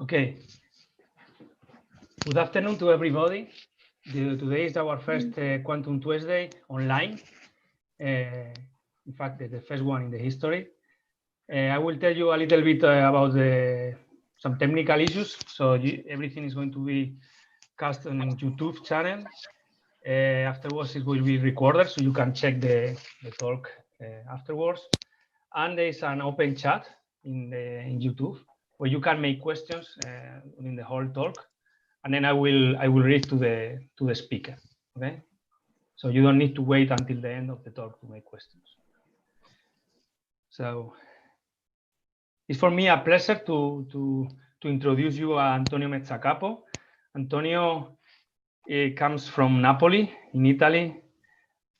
Okay. Good afternoon to everybody. Today is our first Quantum Tuesday online. In fact, the first one in the history. I will tell you a little bit about some technical issues. So everything is going to be cast on YouTube channel. Afterwards, it will be recorded, so you can check the talk afterwards. And there is an open chat in YouTube where you can make questions in the whole talk, and then I will read to the speaker. Okay, so you don't need to wait until the end of the talk to make questions. So it's for me a pleasure to introduce you to Antonio Mezzacapo. Antonio comes from Napoli in Italy,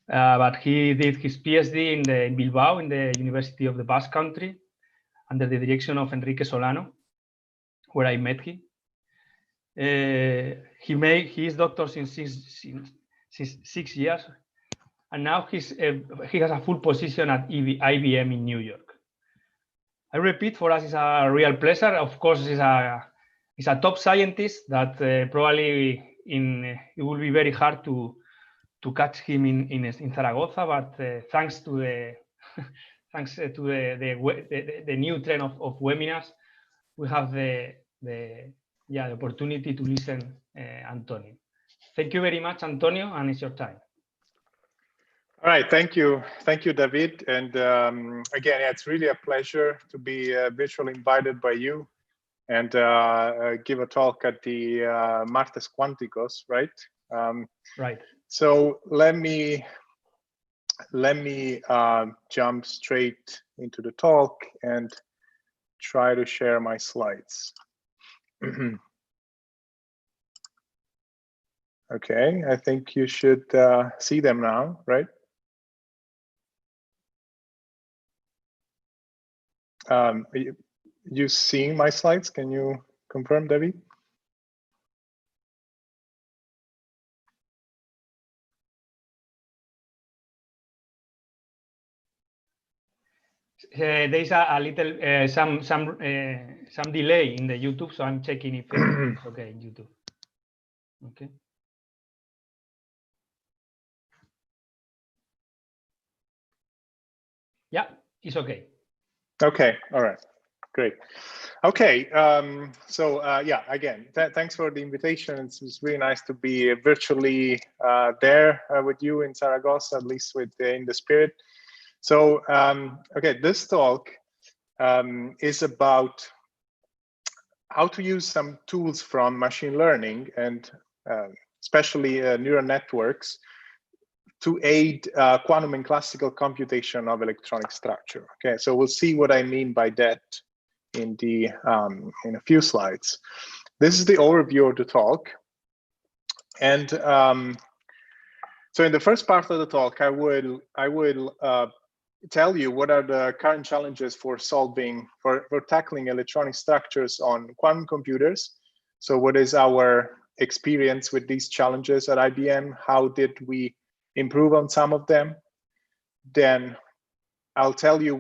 but he did his PhD in Bilbao in the University of the Basque Country under the direction of Enrique Solano, where I met him. He is doctor since 6 years, and now he has a full position at IBM in New York. I repeat, for us, it's a real pleasure. Of course, he's a top scientist that probably it will be very hard to catch him in Zaragoza, but thanks to the thanks to the new trend of webinars, we have the opportunity to listen Antonio. Thank you very much, Antonio, and it's your time. All right, thank you, David. And again, it's really a pleasure to be virtually invited by you and give a talk at the Martes Cuánticos, right? Right. So let me jump straight into the talk and try to share my slides. Okay, I think you should see them now, right? You seeing my slides? Can you confirm, David? There's a little some delay in the YouTube, so I'm checking if it's okay in YouTube. Okay. Yeah, it's okay. Okay. All right. Great. Okay. Yeah. Again, thanks for the invitation. It's really nice to be virtually there with you in Zaragoza, at least in the spirit. So, okay, this talk is about how to use some tools from machine learning and especially neural networks to aid quantum and classical computation of electronic structure. Okay, so we'll see what I mean by that in a few slides. This is the overview of the talk, and so in the first part of the talk, I will tell you what are the current challenges for tackling electronic structures on quantum computers. So what is our experience with these challenges at IBM? How did we improve on some of them? Then I'll tell you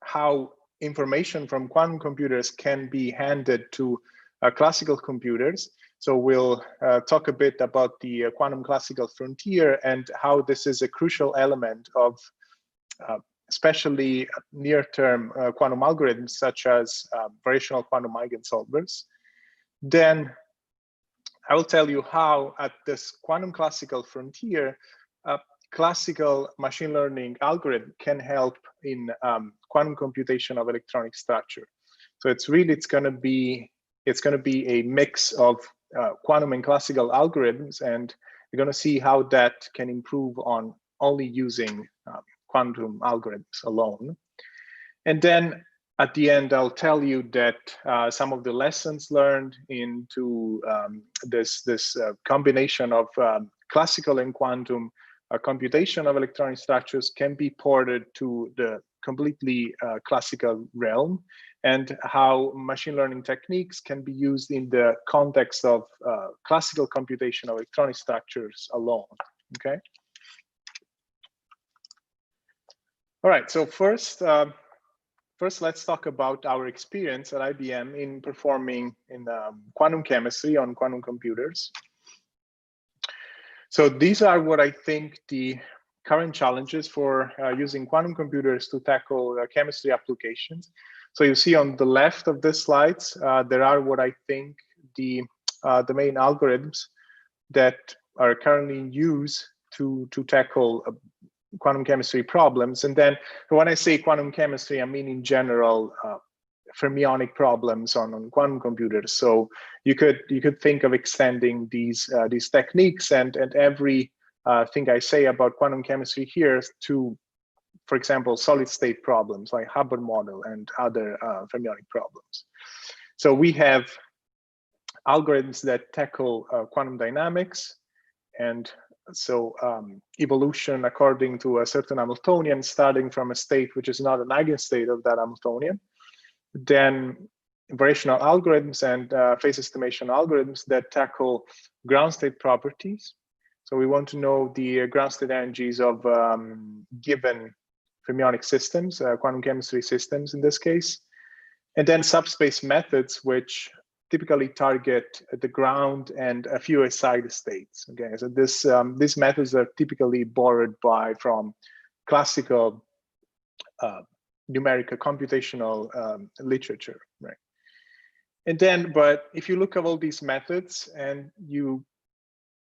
how information from quantum computers can be handed to classical computers. So we'll talk a bit about the quantum classical frontier and how this is a crucial element of especially near-term quantum algorithms such as variational quantum eigensolvers. Then I will tell you how at this quantum classical frontier, classical machine learning algorithm can help in quantum computation of electronic structure. So it's going to be a mix of quantum and classical algorithms, and we're going to see how that can improve on only using quantum algorithms alone. And then at the end, I'll tell you that some of the lessons learned into this combination of classical and quantum computation of electronic structures can be ported to the completely classical realm, and how machine learning techniques can be used in the context of classical computation of electronic structures alone. Okay. All right, so first, first, let's talk about our experience at IBM in performing in quantum chemistry on quantum computers. So these are what I think the current challenges for using quantum computers to tackle chemistry applications. So you see on the left of the slides, there are what I think the main algorithms that are currently in use to tackle quantum chemistry problems. And then when I say quantum chemistry, I mean in general fermionic problems on quantum computers. So you could think of extending these techniques and every thing I say about quantum chemistry here to, for example, solid state problems like Hubbard model and other fermionic problems. So we have algorithms that tackle quantum dynamics, and so evolution according to a certain Hamiltonian, starting from a state which is not an eigenstate of that Hamiltonian. Then variational algorithms and phase estimation algorithms that tackle ground state properties. So we want to know the ground state energies of given fermionic systems, quantum chemistry systems in this case. And then subspace methods, which typically target the ground and a few side states. Okay, so these methods are typically borrowed from classical numerical computational literature, right? And then, but if you look at all these methods and you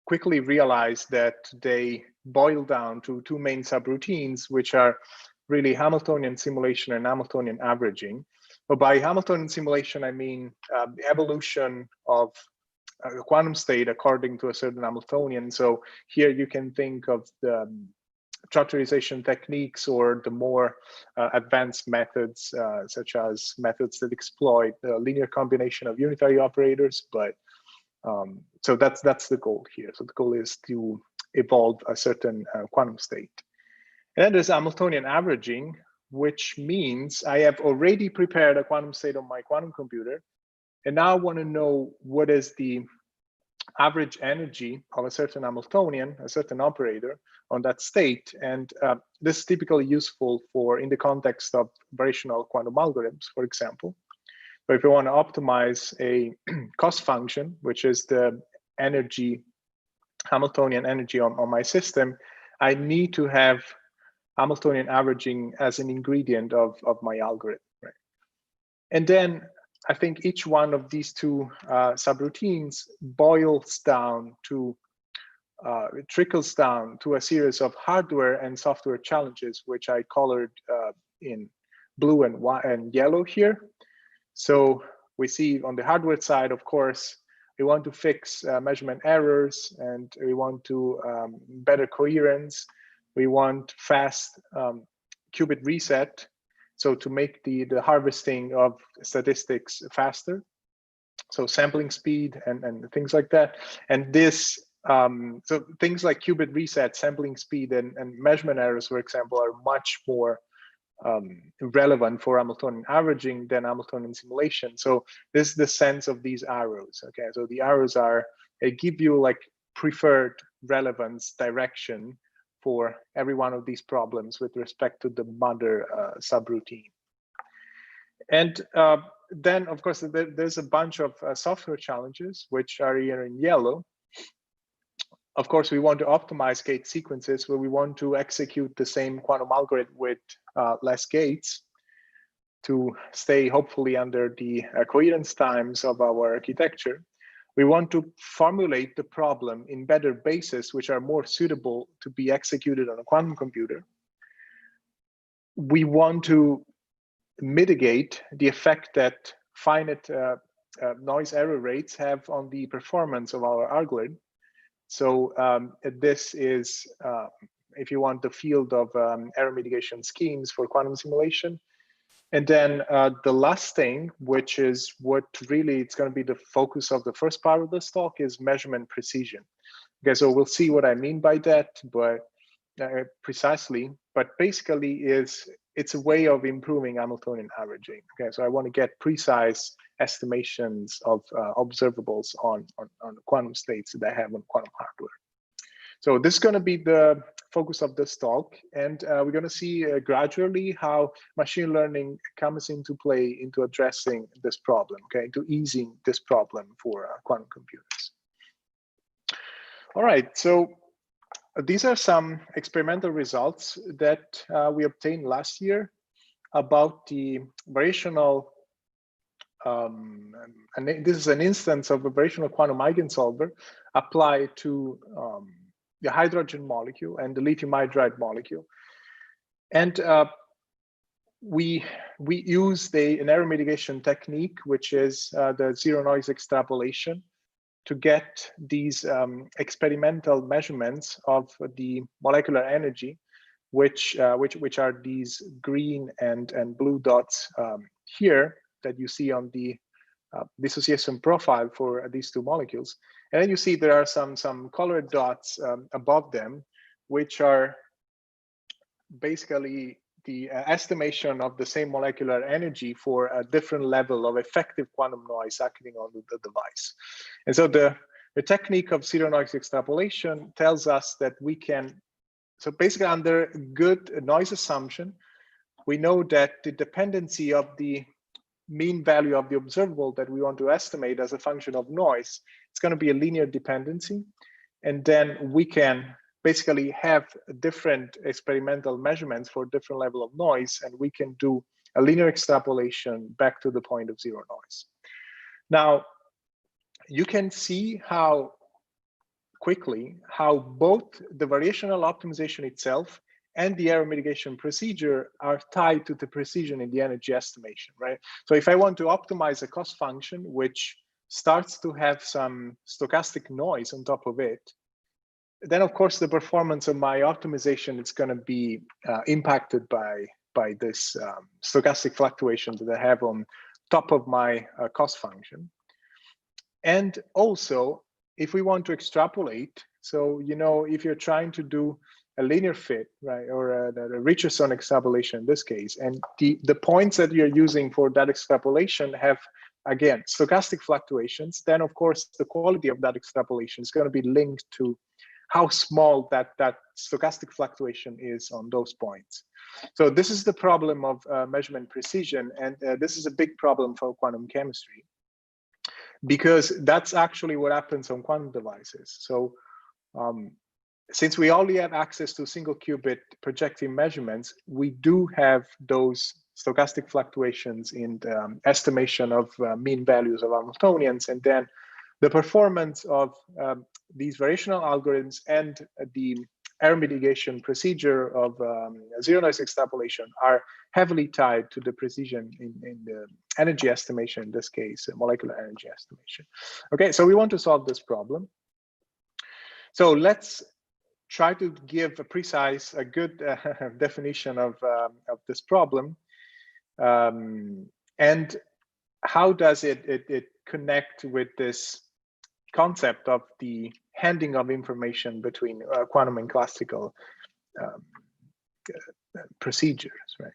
quickly realize that they boil down to two main subroutines, which are really Hamiltonian simulation and Hamiltonian averaging. But by Hamiltonian simulation, I mean the evolution of a quantum state according to a certain Hamiltonian. So here you can think of the tractorization techniques or the more advanced methods, such as methods that exploit the linear combination of unitary operators. But so that's the goal here. So the goal is to evolve a certain quantum state. And then there's Hamiltonian averaging, which means I have already prepared a quantum state on my quantum computer. And now I want to know what is the average energy of a certain Hamiltonian, a certain operator on that state. And this is typically useful for in the context of variational quantum algorithms, for example. But if you want to optimize a cost function, which is the energy, Hamiltonian energy on my system, I need to have Hamiltonian averaging as an ingredient of my algorithm, right? And then I think each one of these two subroutines boils down to, it trickles down to a series of hardware and software challenges, which I colored in blue and white and yellow here. So we see on the hardware side, of course, we want to fix measurement errors, and we want to better coherence. We want fast qubit reset, so to make the harvesting of statistics faster. So sampling speed and things like that. And this, so things like qubit reset, sampling speed, and measurement errors, for example, are much more relevant for Hamiltonian averaging than Hamiltonian simulation. So this is the sense of these arrows. Okay, so the arrows are, they give you like preferred relevance direction for every one of these problems with respect to the mother subroutine. And then, of course, there's a bunch of software challenges, which are here in yellow. Of course, we want to optimize gate sequences where we want to execute the same quantum algorithm with less gates to stay hopefully under the coherence times of our architecture. We want to formulate the problem in better bases, which are more suitable to be executed on a quantum computer. We want to mitigate the effect that finite noise error rates have on the performance of our algorithm. So this is, if you want, the field of error mitigation schemes for quantum simulation. And then the last thing, which is what really it's going to be the focus of the first part of this talk, is measurement precision. Okay, so we'll see what I mean by that, but precisely. But basically, it's a way of improving Hamiltonian averaging. Okay, so I want to get precise estimations of observables on quantum states that I have on quantum hardware. So this is going to be the focus of this talk, and we're going to see gradually how machine learning comes into play into addressing this problem, okay, into easing this problem for quantum computers. All right, so these are some experimental results that we obtained last year about the variational, and this is an instance of a variational quantum eigensolver applied to the hydrogen molecule and the lithium hydride molecule. And we use an error mitigation technique, which is the zero noise extrapolation, to get these experimental measurements of the molecular energy, which are these green and blue dots here that you see on the dissociation profile for these two molecules. And then you see there are some colored dots above them, which are basically the estimation of the same molecular energy for a different level of effective quantum noise acting on the device. And so the technique of zero noise extrapolation tells us that we can, so basically under good noise assumption, we know that the dependency of the mean value of the observable that we want to estimate as a function of noise, it's going to be a linear dependency. And then we can basically have different experimental measurements for different level of noise, and we can do a linear extrapolation back to the point of zero noise. Now, you can see how quickly how both the variational optimization itself and the error mitigation procedure are tied to the precision in the energy estimation, right? So if I want to optimize a cost function, which starts to have some stochastic noise on top of it, then of course the performance of my optimization is going to be impacted by this stochastic fluctuation that I have on top of my cost function. And also, if we want to extrapolate, so if you're trying to do a linear fit, right, or a Richardson extrapolation in this case, and the points that you're using for that extrapolation have, again, stochastic fluctuations, then of course the quality of that extrapolation is going to be linked to how small that stochastic fluctuation is on those points. So this is the problem of measurement precision, and this is a big problem for quantum chemistry, because that's actually what happens on quantum devices. So since we only have access to single qubit projective measurements, we do have those stochastic fluctuations in the estimation of mean values of Hamiltonians, and then the performance of these variational algorithms and the error mitigation procedure of zero noise extrapolation are heavily tied to the precision in the energy estimation, in this case, molecular energy estimation. Okay, so we want to solve this problem. So let's try to give a good definition of this problem. And how does it connect with this concept of the handing of information between quantum and classical procedures, right?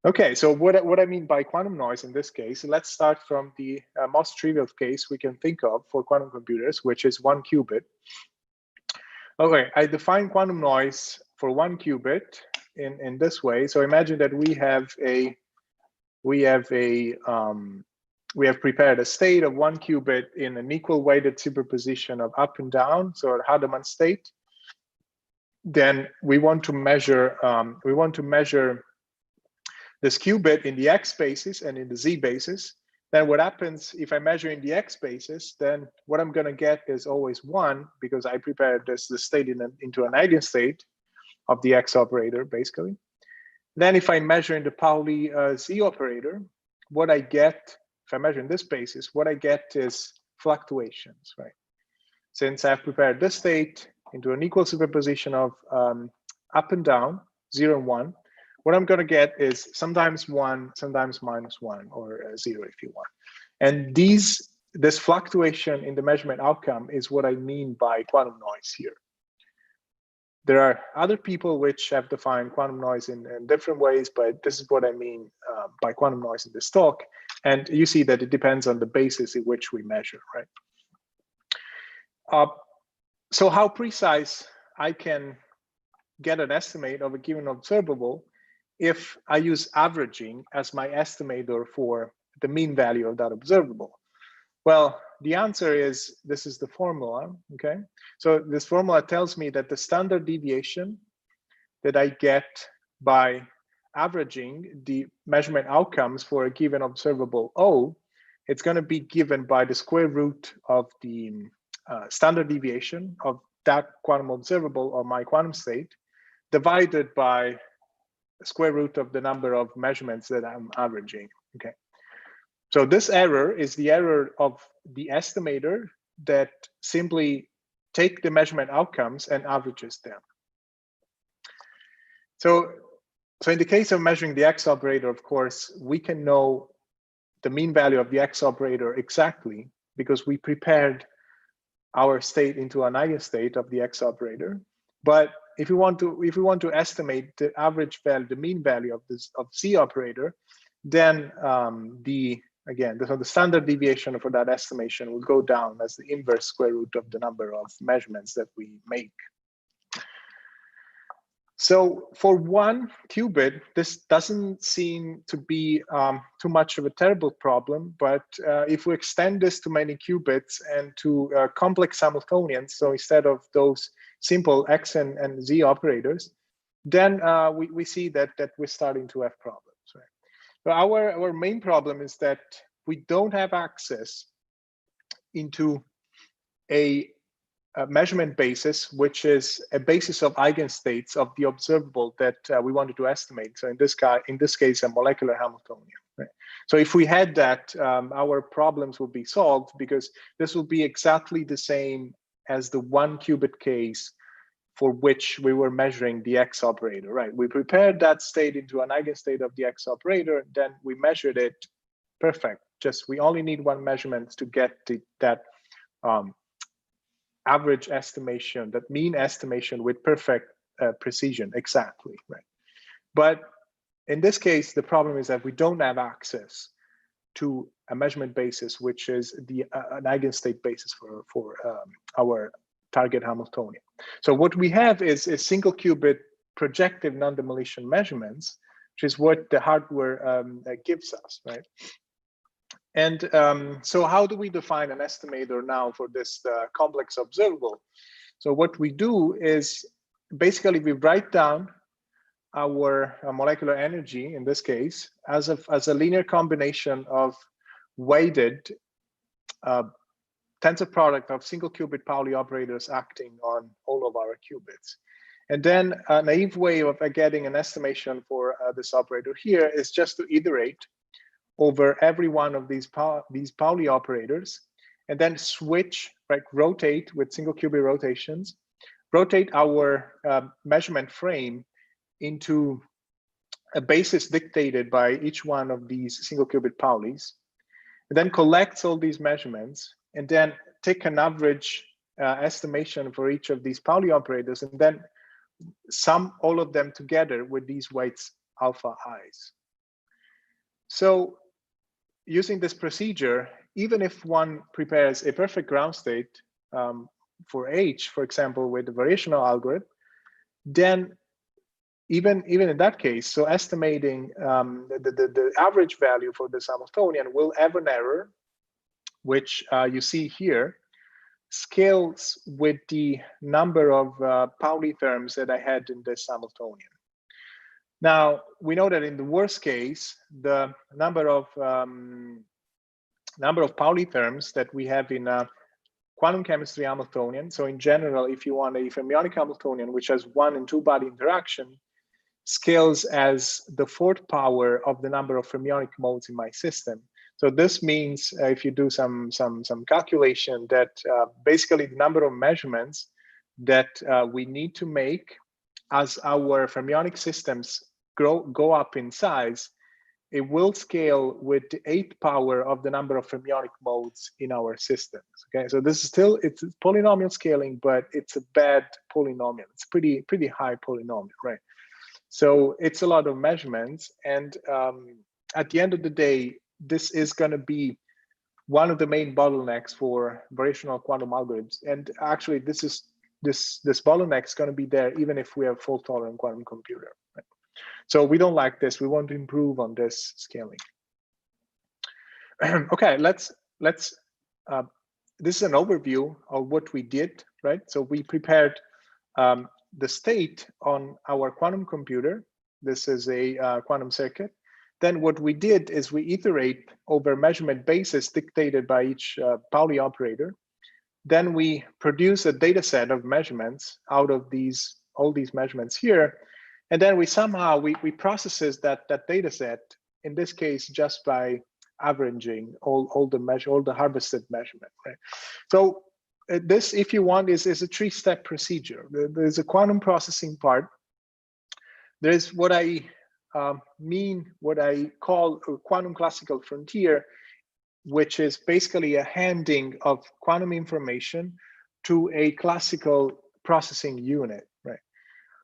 Okay, so what I mean by quantum noise in this case, let's start from the most trivial case we can think of for quantum computers, which is 1 qubit. Okay, I define quantum noise for 1 qubit in this way. So imagine that we have prepared a state of 1 qubit in an equal weighted superposition of up and down, so a Hardeman state. Then we want to measure this qubit in the x basis and in the z basis. Then what happens if I measure in the x basis, then what I'm going to get is always 1, because I prepared the state into an eigenstate of the x operator, basically. Then if I measure in the Pauli z operator, what I get, if I measure in this basis, what I get is fluctuations, right? Since I've prepared this state into an equal superposition of up and down, 0 and 1, what I'm going to get is sometimes 1, sometimes -1, or 0 if you want. And this fluctuation in the measurement outcome is what I mean by quantum noise here. There are other people which have defined quantum noise in different ways, but this is what I mean by quantum noise in this talk. And you see that it depends on the basis in which we measure, right? So how precise I can get an estimate of a given observable if I use averaging as my estimator for the mean value of that observable. Well, the answer is, this is the formula, okay? So this formula tells me that the standard deviation that I get by averaging the measurement outcomes for a given observable O, it's going to be given by the square root of the standard deviation of that quantum observable or my quantum state divided by the square root of the number of measurements that I'm averaging, okay? So this error is the error of the estimator that simply take the measurement outcomes and averages them. So in the case of measuring the X operator, of course, we can know the mean value of the X operator exactly because we prepared our state into an eigenstate of the X operator. But if we want to estimate the average value, the mean value of Z operator, then the standard deviation for that estimation will go down as the inverse square root of the number of measurements that we make. So for one qubit, this doesn't seem to be too much of a terrible problem, but if we extend this to many qubits and to complex Hamiltonians, so instead of those simple X and Z operators, then we see that we're starting to have problems. Right? So our main problem is that we don't have access into a measurement basis, which is a basis of eigenstates of the observable that we wanted to estimate. So in this case, a molecular Hamiltonian. Right? So if we had that, our problems would be solved because this will be exactly the same as the one qubit case for which we were measuring the X operator. Right? We prepared that state into an eigenstate of the X operator, and then we measured it. Perfect. Just we only need one measurement to get that average estimation, that mean estimation with perfect precision, exactly, right? But in this case, the problem is that we don't have access to a measurement basis, which is an eigenstate basis for our target Hamiltonian. So what we have is a single qubit projective non-demolition measurements, which is what the hardware gives us, right? And so how do we define an estimator now for this complex observable? So what we do is basically we write down our molecular energy, in this case, as a linear combination of weighted tensor product of single qubit Pauli operators acting on all of our qubits. And then a naive way of getting an estimation for this operator here is just to iterate over every one of these Pauli operators, and then switch, right, rotate with single qubit rotations, rotate our measurement frame into a basis dictated by each one of these single qubit Paulis, and then collects all these measurements, and then take an average estimation for each of these Pauli operators, and then sum all of them together with these weights alpha i's. So using this procedure, even if one prepares a perfect ground state for H, for example, with the variational algorithm, then even in that case, so estimating the average value for this Hamiltonian will have an error, which you see here, scales with the number of Pauli terms that I had in this Hamiltonian. Now, we know that in the worst case, the number of Pauli terms that we have in a quantum chemistry Hamiltonian, so in general, if you want a fermionic Hamiltonian, which has 1 and 2 body interaction, scales as the 4th power of the number of fermionic modes in my system. So this means if you do some calculation that basically the number of measurements that we need to make as our fermionic systems go up in size, it will scale with the 8th power of the number of fermionic modes in our systems. Okay, so this is still, it's polynomial scaling, but it's a bad polynomial. It's pretty high polynomial, right? So it's a lot of measurements, and at the end of the day, this is going to be one of the main bottlenecks for variational quantum algorithms. And actually, this is this bottleneck is going to be there even if we have fault tolerant quantum computer. Right? So we don't like this. We want to improve on this scaling. Okay, let's this is an overview of what we did, right? So we prepared the state on our quantum computer. This is a quantum circuit. Then what we did is we iterate over measurement basis dictated by each Pauli operator. Then we produce a data set of measurements out of all these measurements here. And then we somehow, we processes that data set, in this case, just by averaging all the harvested measurement, right? So this, if you want, is a 3-step procedure. There's a quantum processing part. There's what I what I call a quantum classical frontier, which is basically a handing of quantum information to a classical processing unit, right?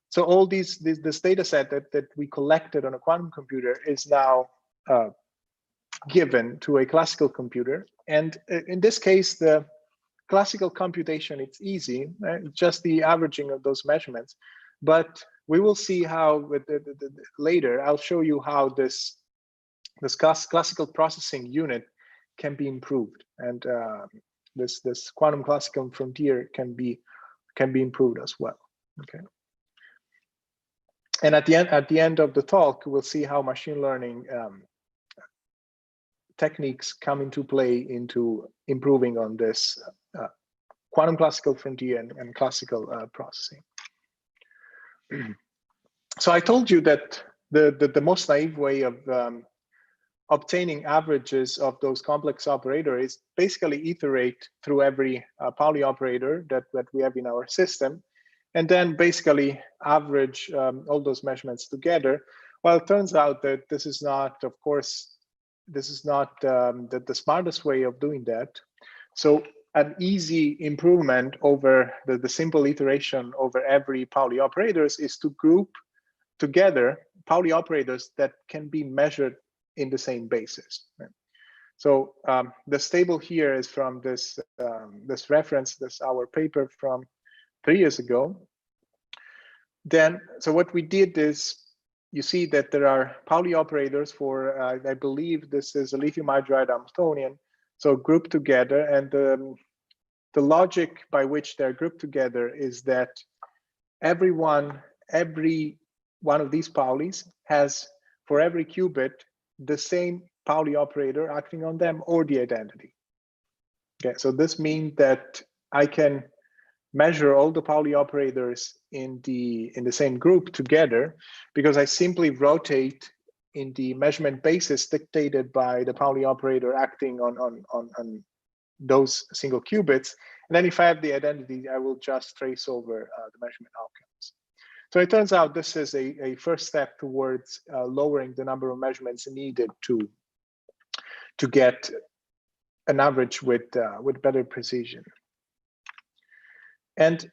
So all this data set that we collected on a quantum computer is now given to a classical computer. And in this case, the classical computation, it's easy, right? Just the averaging of those measurements. But we will see how later, I'll show you how this classical processing unit can be improved. And this quantum classical frontier can be improved as well, okay? And at the end of the talk, we'll see how machine learning techniques come into play into improving on this quantum classical frontier and classical processing. So I told you that the most naive way of obtaining averages of those complex operators is basically iterate through every Pauli operator that we have in our system, and then basically average all those measurements together. Well, it turns out that this is not, of course, this is not the smartest way of doing that. So an easy improvement over the simple iteration over every Pauli operators is to group together Pauli operators that can be measured in the same basis. Right? So the table here is from this reference, our paper from 3 years ago. Then, so what we did is, you see that there are Pauli operators for, I believe this is a lithium hydride Hamiltonian, so grouped together, and the logic by which they're grouped together is that every one of these Paulis has, for every qubit, the same Pauli operator acting on them or the identity. Okay, so this means that I can measure all the Pauli operators in the same group together because I simply rotate in the measurement basis dictated by the Pauli operator acting on those single qubits. And then if I have the identity, I will just trace over the measurement outcomes. So it turns out this is a first step towards lowering the number of measurements needed to get an average with better precision. And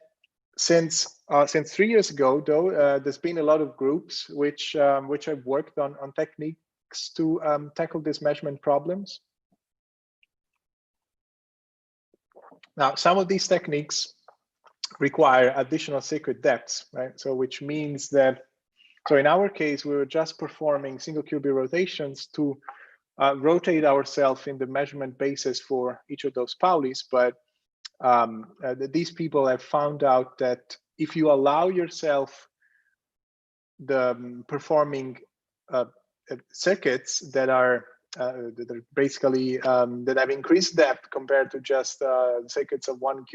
since 3 years ago, though, there's been a lot of groups which have worked on techniques to tackle these measurement problems. Now, some of these techniques require additional secret depths, right? So which means that, so in our case, we were just performing single qubit rotations to rotate ourselves in the measurement basis for each of those Paulis, but these people have found out that if you allow yourself the performing circuits that are basically that have increased depth compared to just circuits of one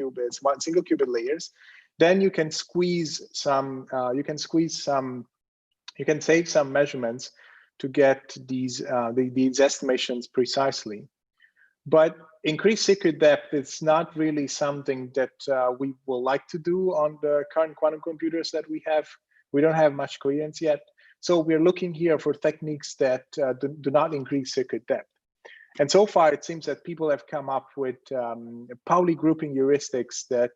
single qubit layers, then you can squeeze some, you can save some measurements to get these estimations precisely. But increased secret depth is not really something that we will like to do on the current quantum computers that we have. We don't have much coherence yet. So we're looking here for techniques that do not increase secret depth. And so far, it seems that people have come up with Pauli grouping heuristics that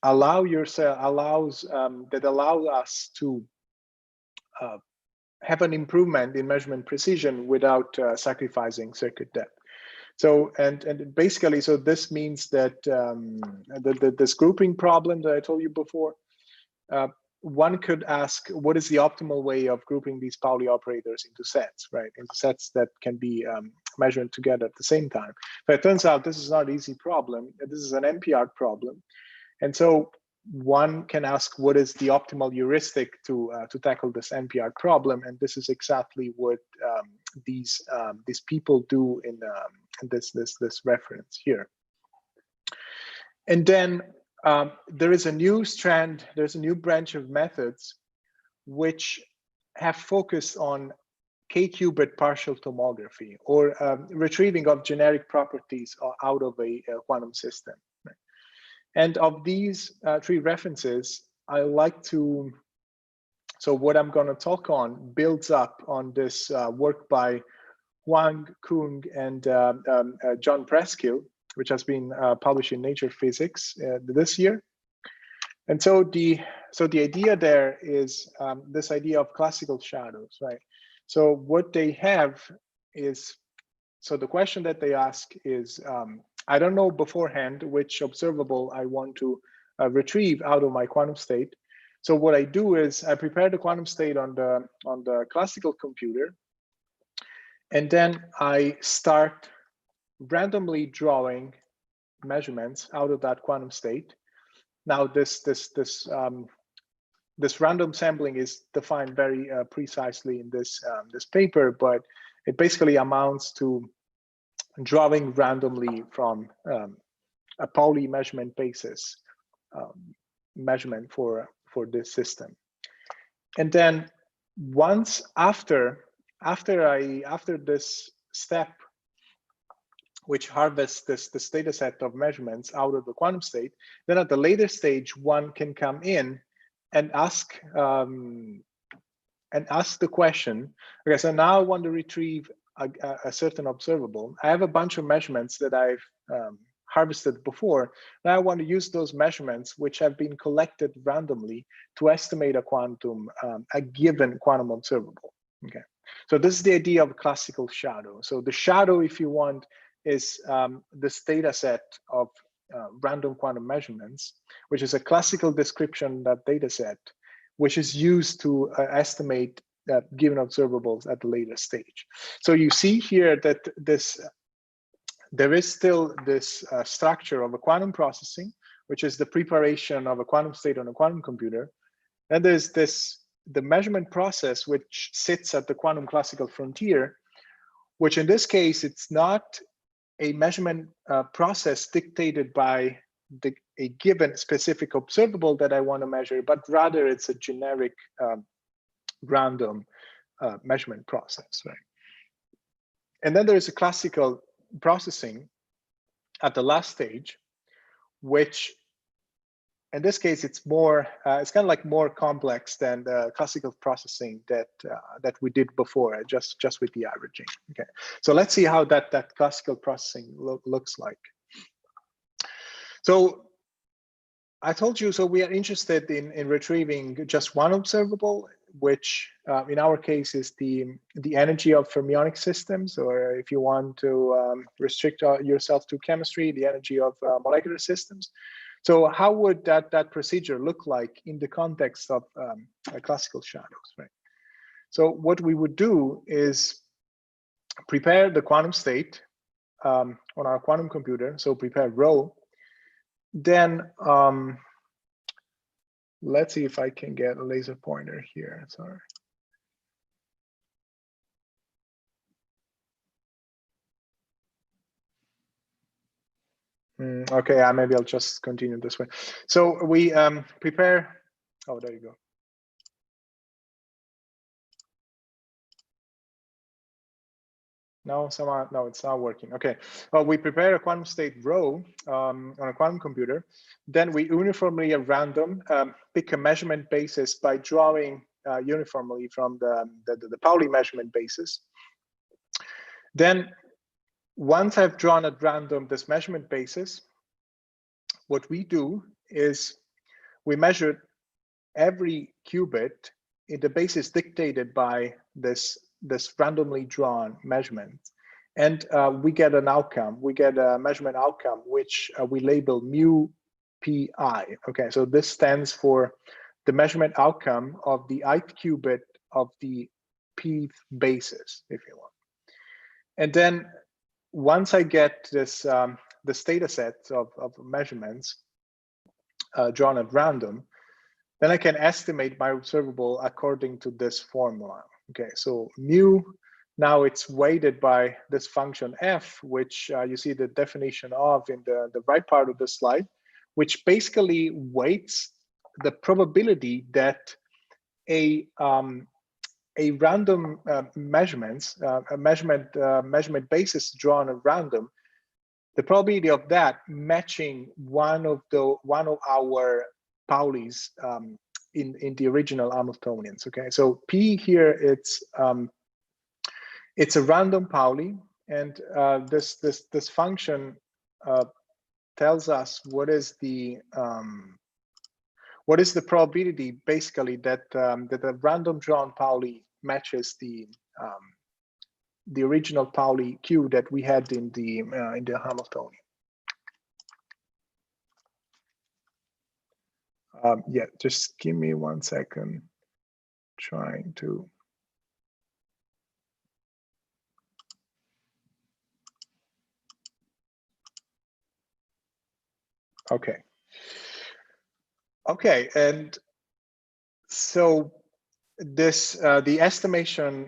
allow us to have an improvement in measurement precision without sacrificing circuit depth. So, and basically, so this means that this grouping problem that I told you before, one could ask, what is the optimal way of grouping these Pauli operators into sets, right? Into sets that can be measured together at the same time. But it turns out this is not an easy problem. This is an NP-ARC problem. And so one can ask, what is the optimal heuristic to tackle this NP-ARC problem? And this is exactly what these people do in this reference here. And then there is a new strand, there's a new branch of methods which have focused on k-qubit partial tomography, or retrieving of generic properties out of a quantum system. And of these three references, I like to, so what I'm going to talk on builds up on this work by Huang, Kung, and John Preskill, which has been published in Nature Physics this year. And so the idea there is this idea of classical shadows, right? So what they have is, so the question that they ask is, I don't know beforehand which observable I want to retrieve out of my quantum state. So what I do is I prepare the quantum state on the classical computer, and then I start randomly drawing measurements out of that quantum state. Now this random sampling is defined very precisely in this paper, but it basically amounts to drawing randomly from a Pauli measurement basis measurement for this system. And then once after this step, which harvests this data set of measurements out of the quantum state, then at the later stage, one can come in and ask the question, okay, so now I want to retrieve a certain observable. I have a bunch of measurements that I've harvested before. Now I want to use those measurements, which have been collected randomly, to estimate a given quantum observable. Okay, so this is the idea of classical shadow. So the shadow, if you want, is this data set of random quantum measurements, which is a classical description of that data set, which is used to estimate given observables at the later stage. So you see here that there is still this structure of a quantum processing, which is the preparation of a quantum state on a quantum computer. And there's the measurement process, which sits at the quantum classical frontier, which in this case, it's not a measurement process dictated by a given specific observable that I want to measure, but rather it's a generic random measurement process, right? And then there is a classical processing at the last stage, which in this case it's more it's kind of like more complex than the classical processing that we did before, just with the averaging. Okay, so let's see how that classical processing looks like. So I told you, so we are interested in retrieving just one observable, which in our case is the energy of fermionic systems, or if you want to restrict yourself to chemistry, the energy of molecular systems. So how would that procedure look like in the context of classical shadows, right? So what we would do is prepare the quantum state on our quantum computer, so prepare rho. Then let's see if I can get a laser pointer here. Sorry. Okay, maybe I'll just continue this way. So we prepare. Oh, there you go. No, no, it's not working. Okay, well, we prepare a quantum state rho on a quantum computer. Then we uniformly at random pick a measurement basis by drawing uniformly from the Pauli measurement basis. Then once I've drawn at random this measurement basis, what we do is we measure every qubit in the basis dictated by this randomly drawn measurement. and we get an outcome. We get a measurement outcome, which we label mu pi. Okay, so this stands for the measurement outcome of the ith qubit of the pth basis, if you want. And then once I get this this data set of measurements drawn at random, then I can estimate my observable according to this formula. Okay, so mu, now it's weighted by this function f, which you see the definition of in the right part of the slide, which basically weights the probability that a random measurement basis drawn at random, the probability of that matching one of our Pauli's in the original Hamiltonians. Okay, so P here it's a random Pauli, and this function tells us what is the probability basically that that a random drawn Pauli matches the original Pauli Q that we had in the Hamiltonian. Yeah, just give me 1 second. Trying to. Okay. Okay, and so this the estimation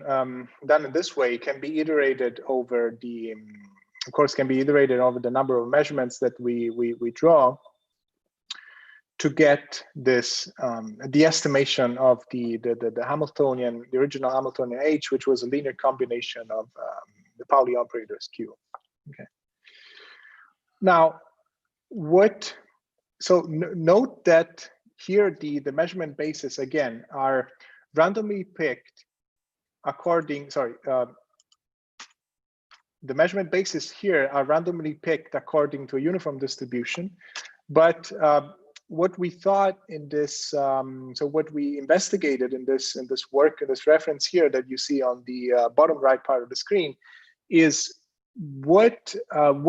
done in this way can be iterated over the, of course, can be iterated over the number of measurements that we draw to get this the estimation of the Hamiltonian, the original Hamiltonian H, which was a linear combination of the Pauli operators Q. Okay. Now, so note that here the measurement bases again are randomly picked according, the measurement bases here are randomly picked according to a uniform distribution, but what we thought in this, so what we investigated in this work, in this reference here that you see on the bottom right part of the screen, is what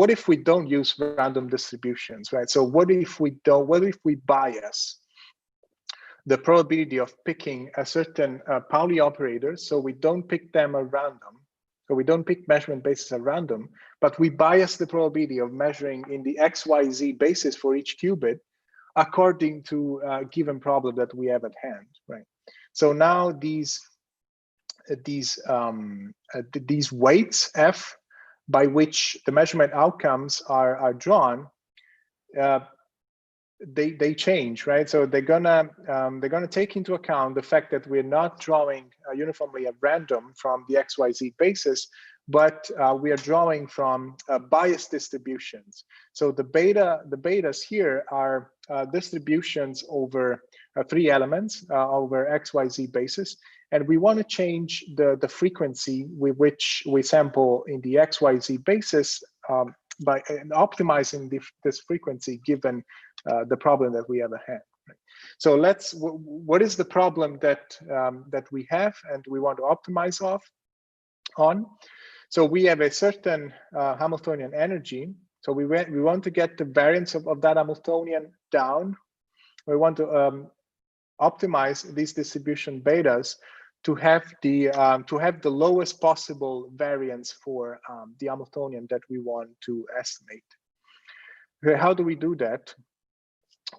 if we don't use random distributions, right? So what if we bias the probability of picking a certain Pauli operator, so we don't pick them at random, so we don't pick measurement bases at random, but we bias the probability of measuring in the XYZ basis for each qubit according to a given problem that we have at hand, right? So now these weights F by which the measurement outcomes are drawn, they change, right? So they're gonna take into account the fact that we're not drawing uniformly at random from the XYZ basis, but we are drawing from biased distributions. So the betas here are distributions over 3 elements over XYZ basis, and we want to change the frequency with which we sample in the XYZ basis by optimizing this frequency given the problem that we have at hand. Right? So what is the problem that we have and we want to optimize on? So we have a certain Hamiltonian energy. So we want to get the variance of that Hamiltonian down. We want to optimize these distribution betas to have the lowest possible variance for the Hamiltonian that we want to estimate. Okay, how do we do that?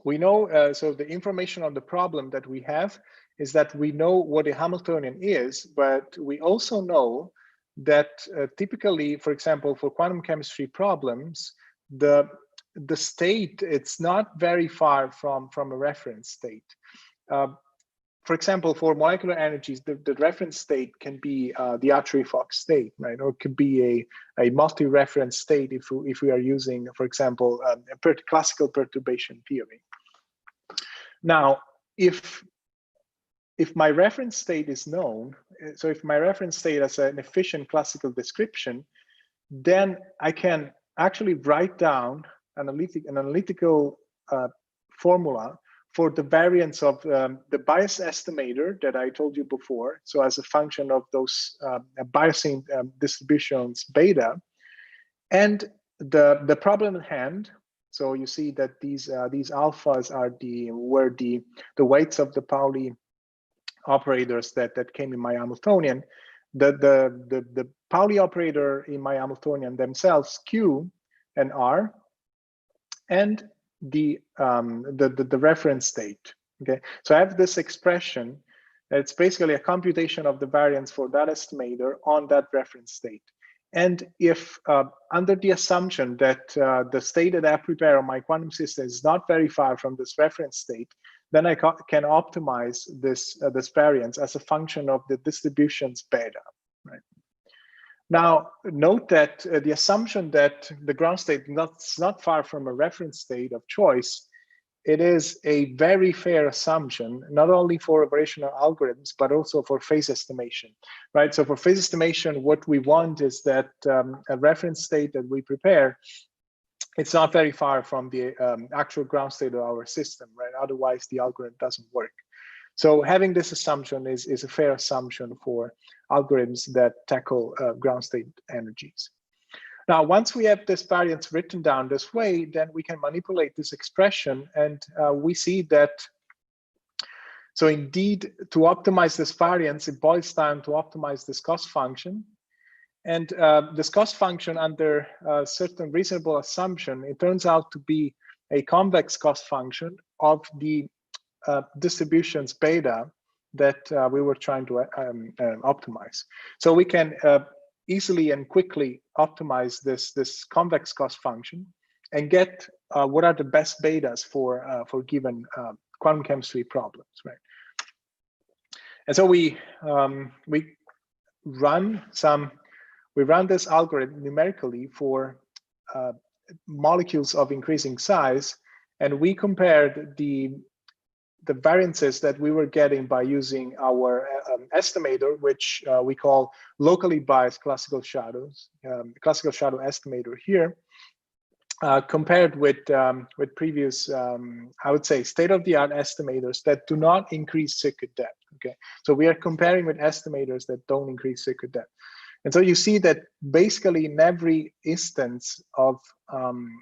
We know, so the information on the problem that we have is that we know what a Hamiltonian is, but we also know that typically, for example, for quantum chemistry problems, the state, it's not very far from a reference state. For example, for molecular energies, the reference state can be the Archery-Fox state, right? Or it could be a multi-reference state if we are using, for example, a classical perturbation theory. Now, if my reference state is known, so if my reference state has an efficient classical description, then I can actually write down an analytical formula for the variance of the bias estimator that I told you before. So as a function of those biasing distributions beta, And the problem at hand. So you see that these alphas are were the weights of the Pauli operators that came in my Hamiltonian. The Pauli operator in my Hamiltonian themselves, Q and R, and the reference state. Okay, so I have this expression. It's basically a computation of the variance for that estimator on that reference state. And if under the assumption that the state that I prepare on my quantum system is not very far from this reference state, then I can optimize this variance as a function of the distribution's beta. Right. Now, note that the assumption that the ground state is not far from a reference state of choice, it is a very fair assumption, not only for operational algorithms, but also for phase estimation, right? So for phase estimation, what we want is that a reference state that we prepare, it's not very far from the actual ground state of our system, right? Otherwise, the algorithm doesn't work. So having this assumption is a fair assumption for algorithms that tackle ground state energies. Now, once we have this variance written down this way, then we can manipulate this expression, and we see that, so indeed, to optimize this variance, it boils down to optimize this cost function. And this cost function, under a certain reasonable assumption, it turns out to be a convex cost function of the distributions beta that we were trying to optimize. So we can easily and quickly optimize this convex cost function and get what are the best betas for given quantum chemistry problems, right? And so we run this algorithm numerically for molecules of increasing size, and we compared the variances that we were getting by using our estimator, which we call locally biased classical shadows, classical shadow estimator here, compared with previous, I would say, state-of-the-art estimators that do not increase circuit depth. Okay, so we are comparing with estimators that don't increase circuit depth. And so you see that basically in every instance of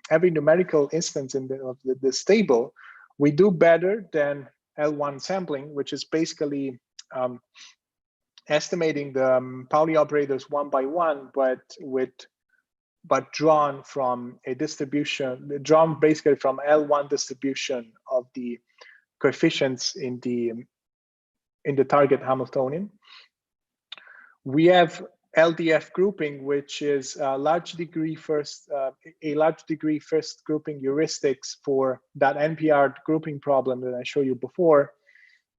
every numerical instance of this table, we do better than L1 sampling, which is basically estimating the Pauli operators one by one, but drawn from a distribution, drawn basically from L1 distribution of the coefficients in the target Hamiltonian. We have LDF grouping, which is a large degree first grouping heuristics for that NPR grouping problem that I showed you before.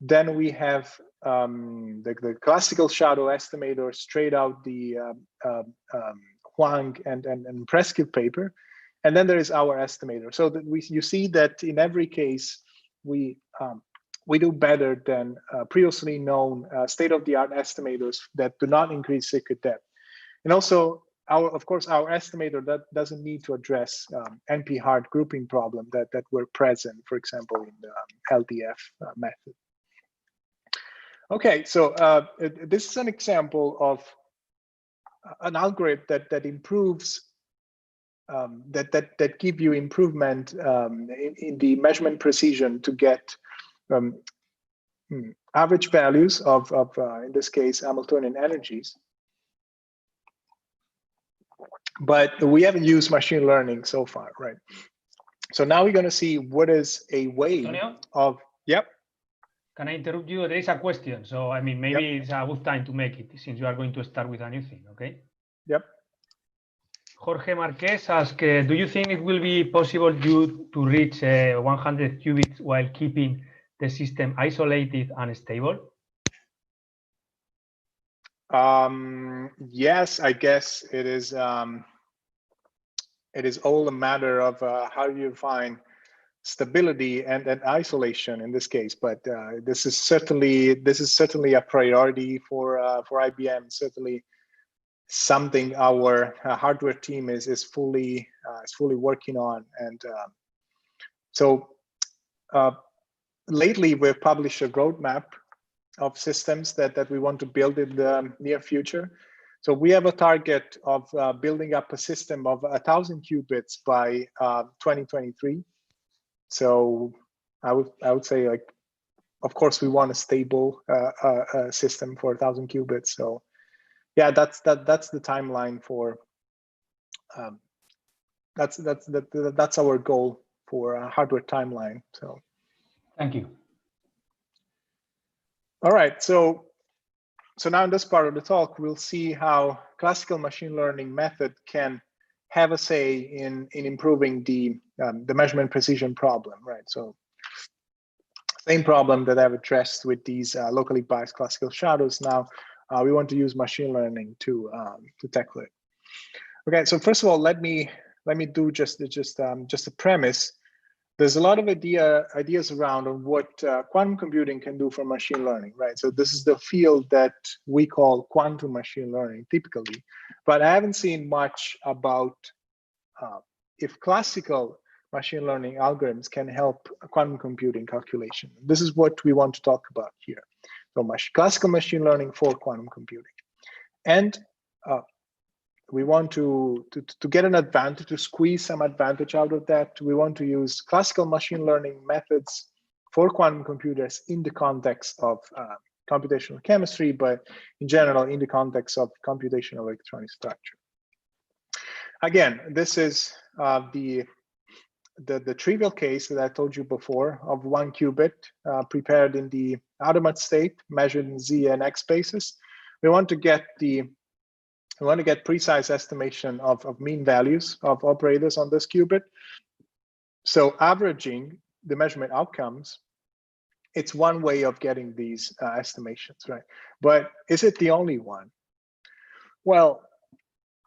Then we have the classical shadow estimator straight out the Huang and Prescott paper, and then there is our estimator. So that you see that in every case we do better than previously known state-of-the-art estimators that do not increase circuit depth. And also, of course, our estimator that doesn't need to address NP-hard grouping problem that were present, for example, in the LDF method. Okay, so this is an example of an algorithm that improves, that give you improvement in the measurement precision to get average values of in this case, Hamiltonian energies. But we haven't used machine learning so far, right? So now we're going to see what is a way Antonio? of, yep. Can I interrupt you? There is a question. So, I mean, maybe it's a good time to make it since you are going to start with a new thing, okay? Yep. Jorge Marquez asks, do you think it will be possible to reach 100 qubits while keeping the system isolated and stable? Yes, I guess it is all a matter of how you find stability and isolation in this case, but this is certainly a priority for IBM. Certainly something our hardware team is fully working on, and so lately we've published a roadmap of systems that we want to build in the near future. So we have a target of building up a system of 1,000 qubits by 2023. So I would say, like, of course, we want a stable system for 1,000 qubits. So yeah, that's the timeline for. That's our goal for a hardware timeline. So thank you. All right, so now in this part of the talk, we'll see how classical machine learning method can have a say in improving the measurement precision problem, right? So same problem that I've addressed with these locally biased classical shadows. Now we want to use machine learning to tackle it. Okay, so first of all, let me do just a premise. There's a lot of ideas around on what quantum computing can do for machine learning, right? So this is the field that we call quantum machine learning typically, but I haven't seen much about if classical machine learning algorithms can help quantum computing calculation. This is what we want to talk about here. So classical machine learning for quantum computing. And we want to get an advantage, to squeeze some advantage out of that. We want to use classical machine learning methods for quantum computers in the context of computational chemistry, but in general, in the context of computational electronic structure. Again, this is the trivial case that I told you before of 1 qubit prepared in the Hadamard state, measured in Z and X spaces. We want to get precise estimation of mean values of operators on this qubit. So averaging the measurement outcomes, it's one way of getting these estimations, right? But is it the only one? Well,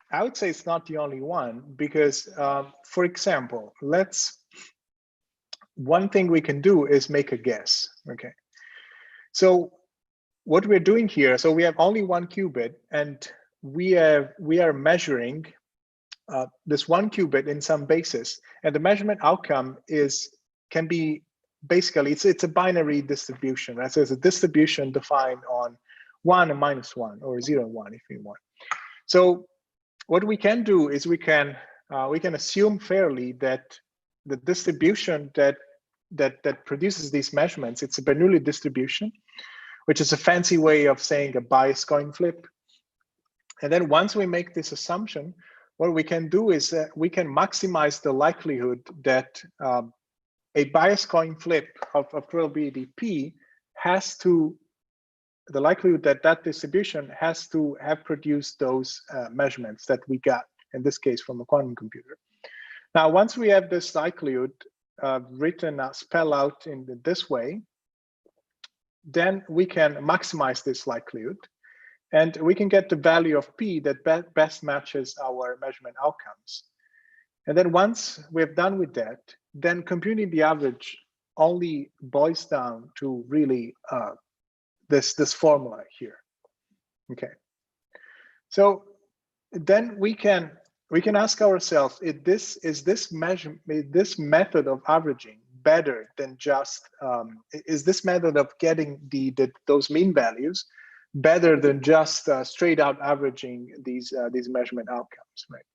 I would say it's not the only one because, for example, one thing we can do is make a guess, okay? So what we're doing here, so we have only 1 qubit and we are measuring this 1 qubit in some basis, and the measurement outcome can be basically it's a binary distribution, right? So it's a distribution defined on 1 and -1 or 0 and 1 if you want. So what we can do is we can assume fairly that the distribution that produces these measurements, it's a Bernoulli distribution, which is a fancy way of saying a biased coin flip. And then once we make this assumption, what we can do is we can maximize the likelihood that a biased coin flip of probability P the likelihood that distribution has to have produced those measurements that we got, in this case, from a quantum computer. Now, once we have this likelihood written, spelled out in this way, then we can maximize this likelihood. And we can get the value of P that best matches our measurement outcomes. And then once we're done with that, then computing the average only boils down to really this formula here. Okay. So then we can ask ourselves, is this method of averaging better than just is this method of getting those mean values better than just straight out averaging these measurement outcomes, right?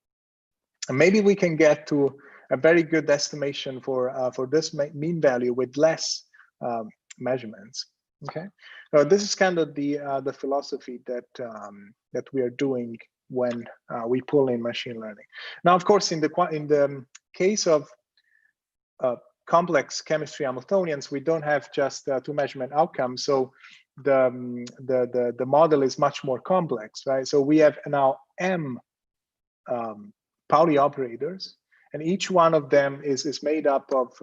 And maybe we can get to a very good estimation for this mean value with less measurements. Okay, so this is kind of the philosophy that we are doing when we pull in machine learning. Now, of course, in the case of complex chemistry Hamiltonians, we don't have just 2 measurement outcomes. So the model is much more complex, right? So we have now m Pauli operators, and each one of them is made up of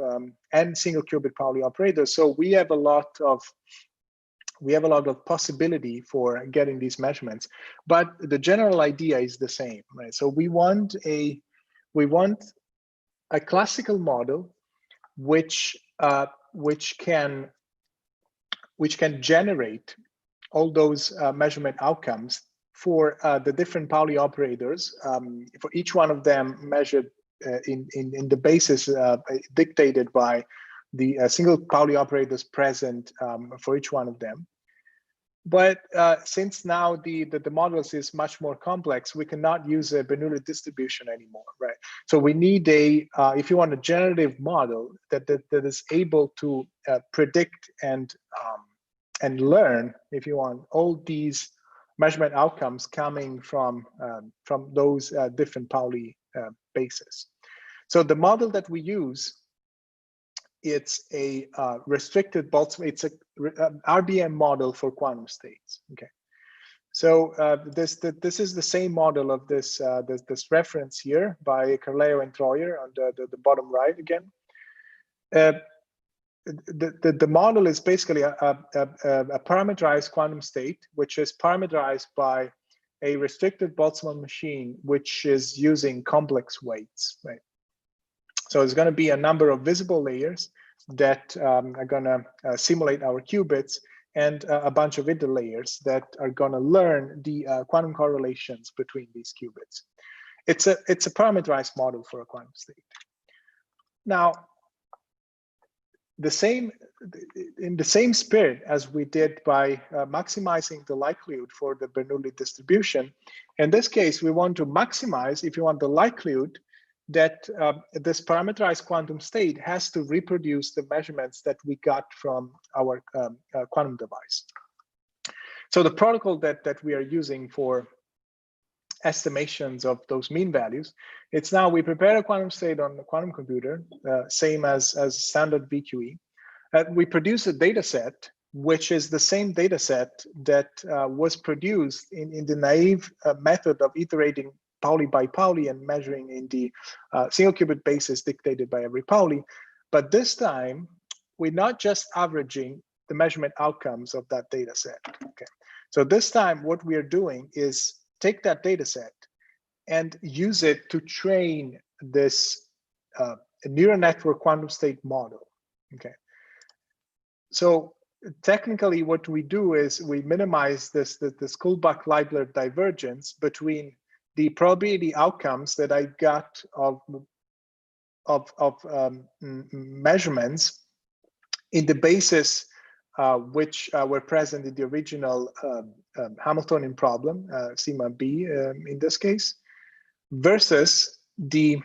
n single qubit Pauli operators. So we have a lot of possibility for getting these measurements, but the general idea is the same, right? So we want a classical model which can generate all those measurement outcomes for the different Pauli operators, for each one of them measured in the basis dictated by the single Pauli operators present for each one of them. But since now the models is much more complex, we cannot use a Bernoulli distribution anymore, right? So we need a, if you want a generative model that is able to predict and learn, if you want, all these measurement outcomes coming from those different Pauli bases. So the model that we use, it's a restricted Boltzmann, it's a RBM model for quantum states. Okay, so this is the same model of this this reference here by Carleo and Troyer on the bottom right again. The model is basically a parameterized quantum state, which is parameterized by a restricted Boltzmann machine, which is using complex weights, right? So there's going to be a number of visible layers that are going to simulate our qubits, and a bunch of inter layers that are going to learn the quantum correlations between these qubits. It's a parameterized model for a quantum state. Now, in the same spirit as we did by maximizing the likelihood for the Bernoulli distribution, in this case, we want to maximize, if you want, the likelihood that this parameterized quantum state has to reproduce the measurements that we got from our quantum device. So the protocol that we are using for estimations of those mean values, it's now we prepare a quantum state on the quantum computer, same as standard VQE. We produce a data set, which is the same data set that was produced in the naive method of iterating Pauli by Pauli and measuring in the single qubit basis dictated by every Pauli. But this time, we're not just averaging the measurement outcomes of that data set. Okay. So this time, what we are doing is take that data set and use it to train this neural network quantum state model. Okay. So technically, what we do is we minimize this Kullback-Leibler divergence between the probability outcomes that I got of measurements in the basis which were present in the original Hamiltonian problem, sigma b in this case, versus the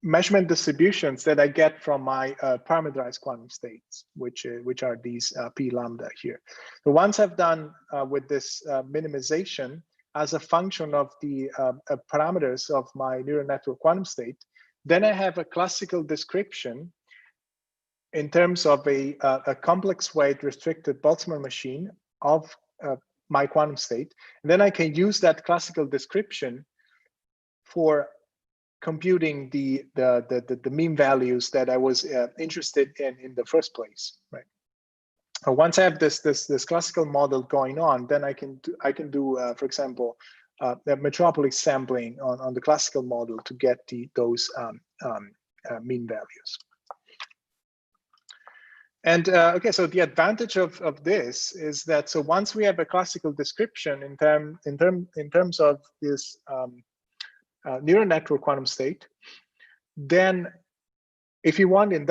measurement distributions that I get from my parameterized quantum states, which are these p lambda here. So once I've done with this minimization as a function of the parameters of my neural network quantum state, then I have a classical description in terms of a complex weight restricted Boltzmann machine of my quantum state. And then I can use that classical description for computing the mean values that I was interested in the first place, right? Once I have this classical model going on, then I can do for example, the metropolis sampling on the classical model to get those mean values. And okay, so the advantage of this is that so once we have a classical description in terms of this neural network quantum state, then if you want on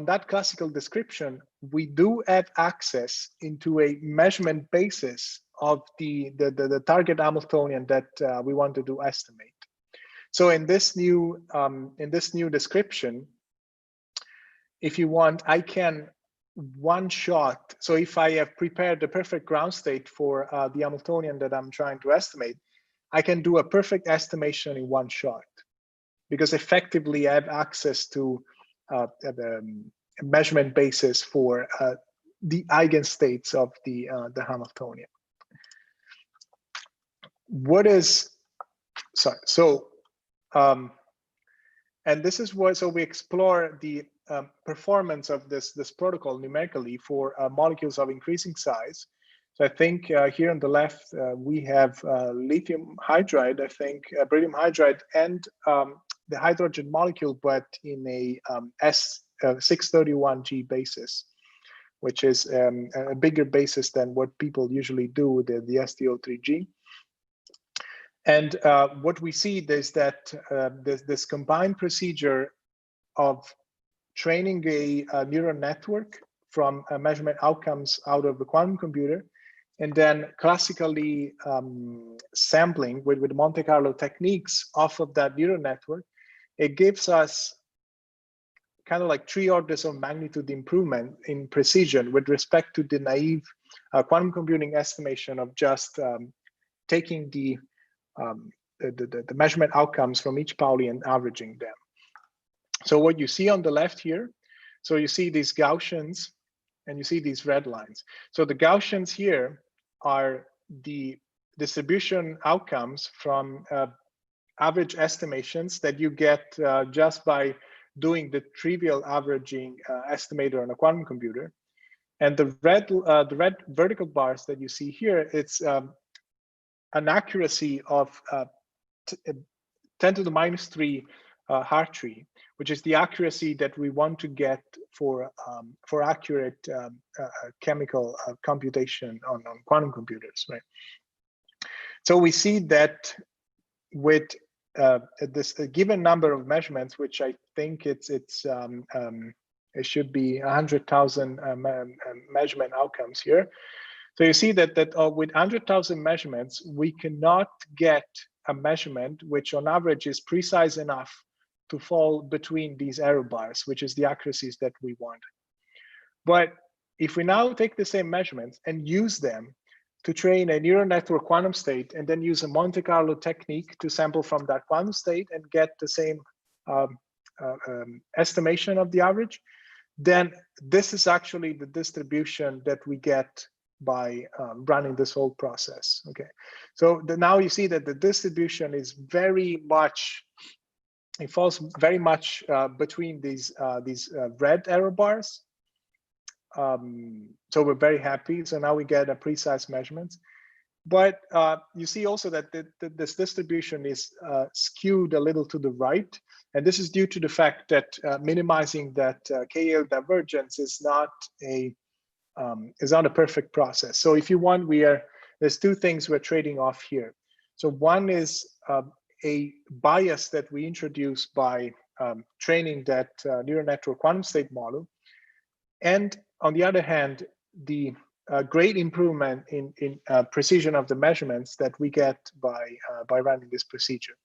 that classical description, we do have access into a measurement basis of the target Hamiltonian that we want to estimate. So in this new description, if you want, I can one shot. So if I have prepared the perfect ground state for the Hamiltonian that I'm trying to estimate, I can do a perfect estimation in one shot, because effectively I have access to the measurement basis for the eigenstates of the Hamiltonian. What is, sorry, so, and this is what, so we explore the performance of this protocol numerically for molecules of increasing size. So I think here on the left, we have lithium hydride, I think beryllium hydride, and the hydrogen molecule, but in a S631G basis, which is a bigger basis than what people usually do with the STO3G. And what we see is that this combined procedure of training a neural network from measurement outcomes out of the quantum computer, and then classically sampling with Monte Carlo techniques off of that neural network, it gives us kind of like 3 orders of magnitude improvement in precision with respect to the naive quantum computing estimation of just taking the measurement outcomes from each Pauli and averaging them. So what you see on the left here, so you see these Gaussians and you see these red lines. So the Gaussians here are the distribution outcomes from average estimations that you get just by doing the trivial averaging estimator on a quantum computer. And the red vertical bars that you see here, it's an accuracy of 10 to the minus 3 Hartree, which is the accuracy that we want to get for accurate chemical computation on quantum computers, right? So we see that with this a given number of measurements, which I think it should be 100,000 measurement outcomes here. So you see that with 100,000 measurements, we cannot get a measurement which on average is precise enough to fall between these error bars, which is the accuracies that we want. But if we now take the same measurements and use them to train a neural network quantum state, and then use a Monte Carlo technique to sample from that quantum state and get the same estimation of the average, then this is actually the distribution that we get by running this whole process. Okay, so now you see that the distribution is very much, it falls very much between these red error bars. So we're very happy. So now we get a precise measurements. But you see also that this distribution is skewed a little to the right. And this is due to the fact that minimizing that KL divergence is not a perfect process. So if you want, there's 2 things we're trading off here. So one is a bias that we introduce by training that neural network quantum state model. And on the other hand, the great improvement in precision of the measurements that we get by running this procedure.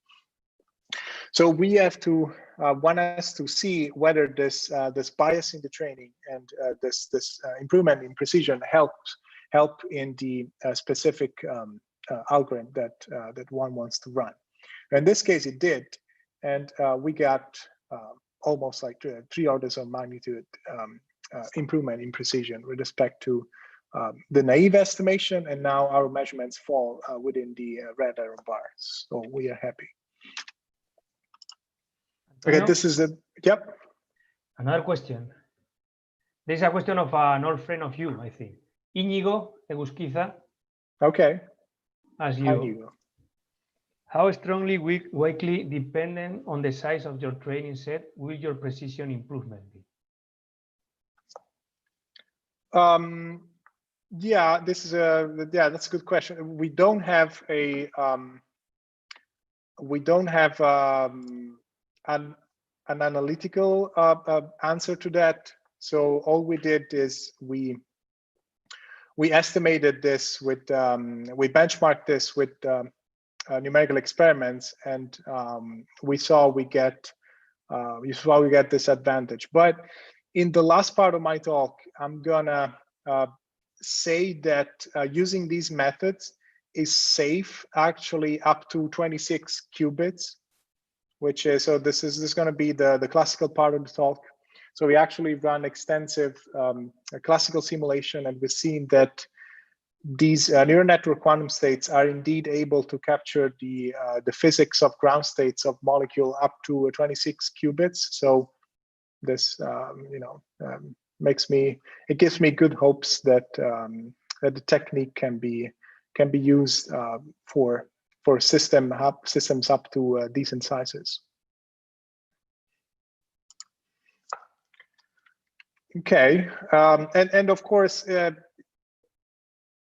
So we have to, one has to see whether this bias in the training and this improvement in precision help in the specific algorithm that one wants to run. In this case, it did, and we got almost like 3 orders of magnitude improvement in precision with respect to the naive estimation, and now our measurements fall within the red error bars. So we are happy. Okay, this is it. Yep. Another question. There's a question of an old friend of you, I think. Íñigo Egusquiza. Okay. As you. How strongly weakly dependent on the size of your training set will your precision improvement be? Yeah, that's a good question. We don't have an analytical answer to that. So all we did is we estimated this with we benchmarked this with numerical experiments, and we saw we get this advantage. But in the last part of my talk, I'm gonna say that using these methods is safe actually up to 26 qubits, which is, so this is going to be the classical part of the talk. So we actually run extensive classical simulation, and we've seen that these neural network quantum states are indeed able to capture the physics of ground states of molecule up to 26 qubits. So this gives me good hopes that that the technique can be used for systems up to decent sizes. Okay, and of course,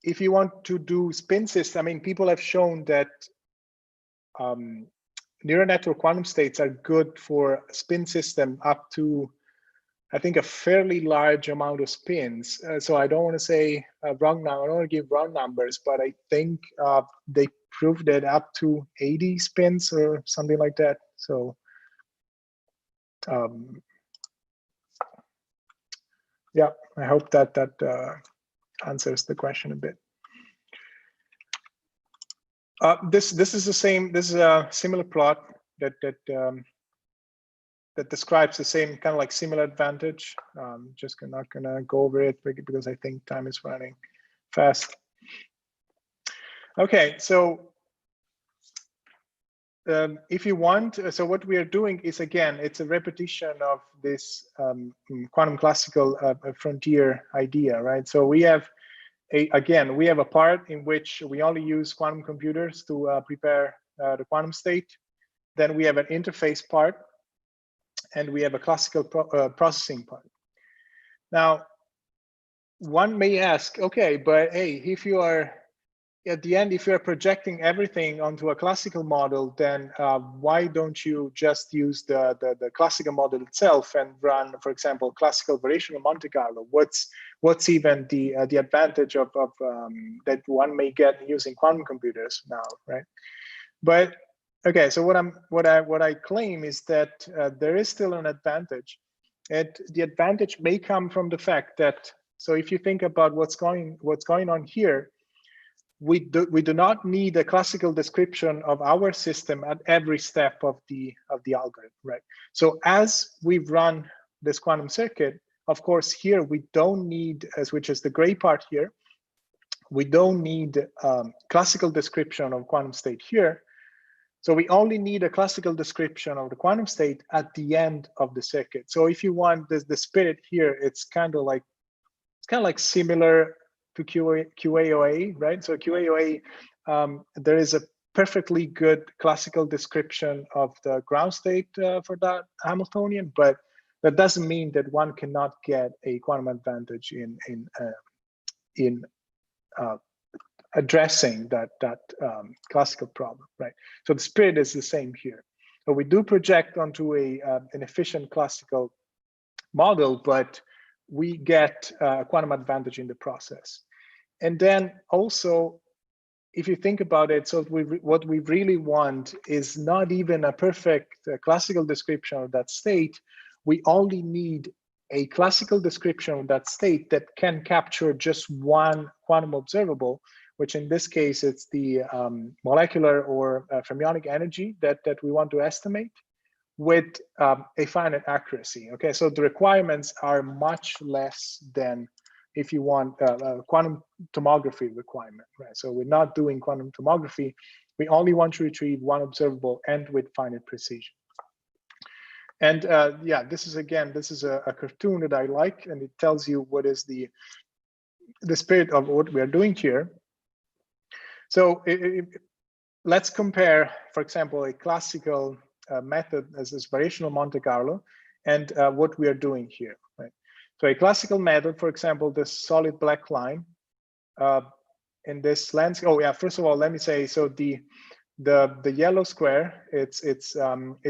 if you want to do spin system, I mean, people have shown that neural network quantum states are good for spin system up to I think, a fairly large amount of spins. So I don't want to say wrong now. I don't want to give wrong numbers, but I think they proved it up to 80 spins or something like that. So yeah, I hope that answers the question a bit. This is the same. This is a similar plot that describes the same kind of like similar advantage. Just not gonna go over it because I think time is running fast. Okay, so if you want, so what we are doing is, again, it's a repetition of this quantum classical frontier idea, right? So we have again, we have a part in which we only use quantum computers to prepare the quantum state. Then we have an interface part, and we have a classical processing part. Now, one may ask, okay, but hey, if you are at the end, if you're projecting everything onto a classical model, then why don't you just use the classical model itself and run, for example, classical variational Monte Carlo? What's even the advantage of that one may get using quantum computers now, right? But okay, so what I claim is that there is still an advantage, and the advantage may come from the fact that, so if you think about what's going on here, we do not need a classical description of our system at every step of the algorithm, right? So as we run this quantum circuit, of course, here we don't need, which is the gray part here, we don't need classical description of quantum state here. So we only need a classical description of the quantum state at the end of the circuit. So if you want the spirit here, it's kind of like similar to QAOA, right? So QAOA, there is a perfectly good classical description of the ground state for that Hamiltonian, but that doesn't mean that one cannot get a quantum advantage in addressing that classical problem, right? So the spirit is the same here. So we do project onto an efficient classical model, but we get a quantum advantage in the process. And then also, if you think about it, so what we really want is not even a perfect classical description of that state. We only need a classical description of that state that can capture just one quantum observable, which in this case, it's the molecular or fermionic energy that we want to estimate with a finite accuracy. Okay, so the requirements are much less than if you want a quantum tomography requirement, right? So we're not doing quantum tomography. We only want to retrieve one observable and with finite precision. And yeah, this is a cartoon that I like, and it tells you what is the spirit of what we are doing here. So let's compare, for example, a classical method as this variational Monte Carlo and what we are doing here, right? So a classical method, for example, this solid black line in this landscape. Oh yeah, first of all, let me say, so the yellow square, it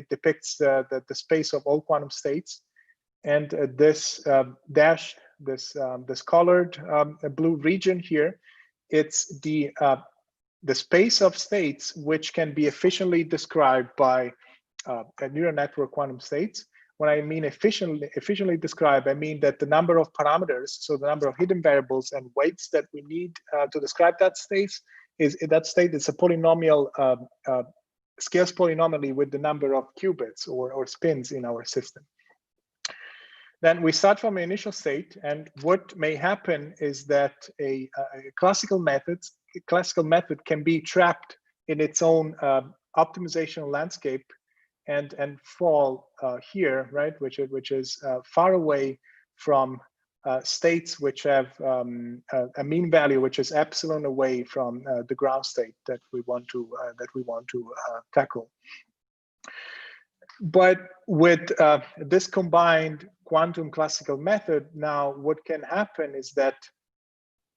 depicts the space of all quantum states, and this dashed, this colored blue region here, it's the space of states which can be efficiently described by a neural network quantum states. When I mean efficiently described, I mean that the number of parameters, so the number of hidden variables and weights that we need to describe that state is a polynomial, scales polynomially with the number of qubits or spins in our system. Then we start from an initial state, and what may happen is that a classical method can be trapped in its own optimization landscape and fall here, right? Which is far away from states which have a mean value which is epsilon away from the ground state that we want to tackle. But with this combined quantum classical method, now what can happen is that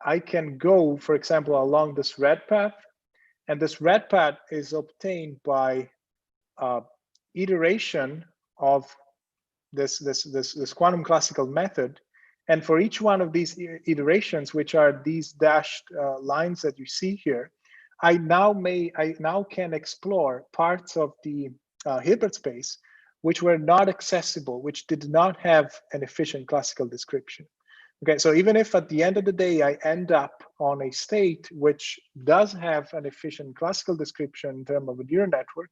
I can go, for example, along this red path, and this red path is obtained by iteration of this quantum classical method. And for each one of these iterations, which are these dashed lines that you see here, I now can explore parts of the Hilbert space which were not accessible, which did not have an efficient classical description. Okay, so even if at the end of the day I end up on a state which does have an efficient classical description in terms of a neural network,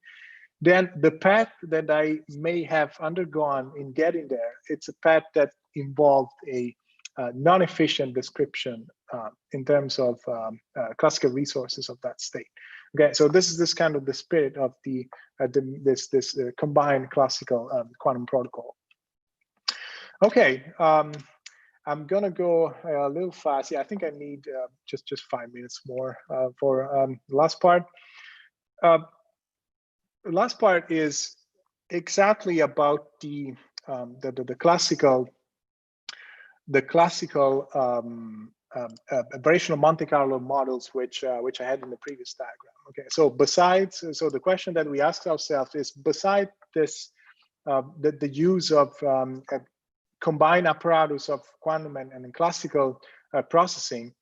then the path that I may have undergone in getting there, it's a path that involved a non-efficient description in terms of classical resources of that state. Okay, so this is kind of the spirit of this combined classical quantum protocol. Okay, I'm gonna go a little fast. Yeah, I think I need just 5 minutes more for the last part. The last part is exactly about the classical variational Monte Carlo models, which I had in the previous diagram. Okay, so the question that we ask ourselves is, beside this, the use of combined apparatus of quantum and classical processing,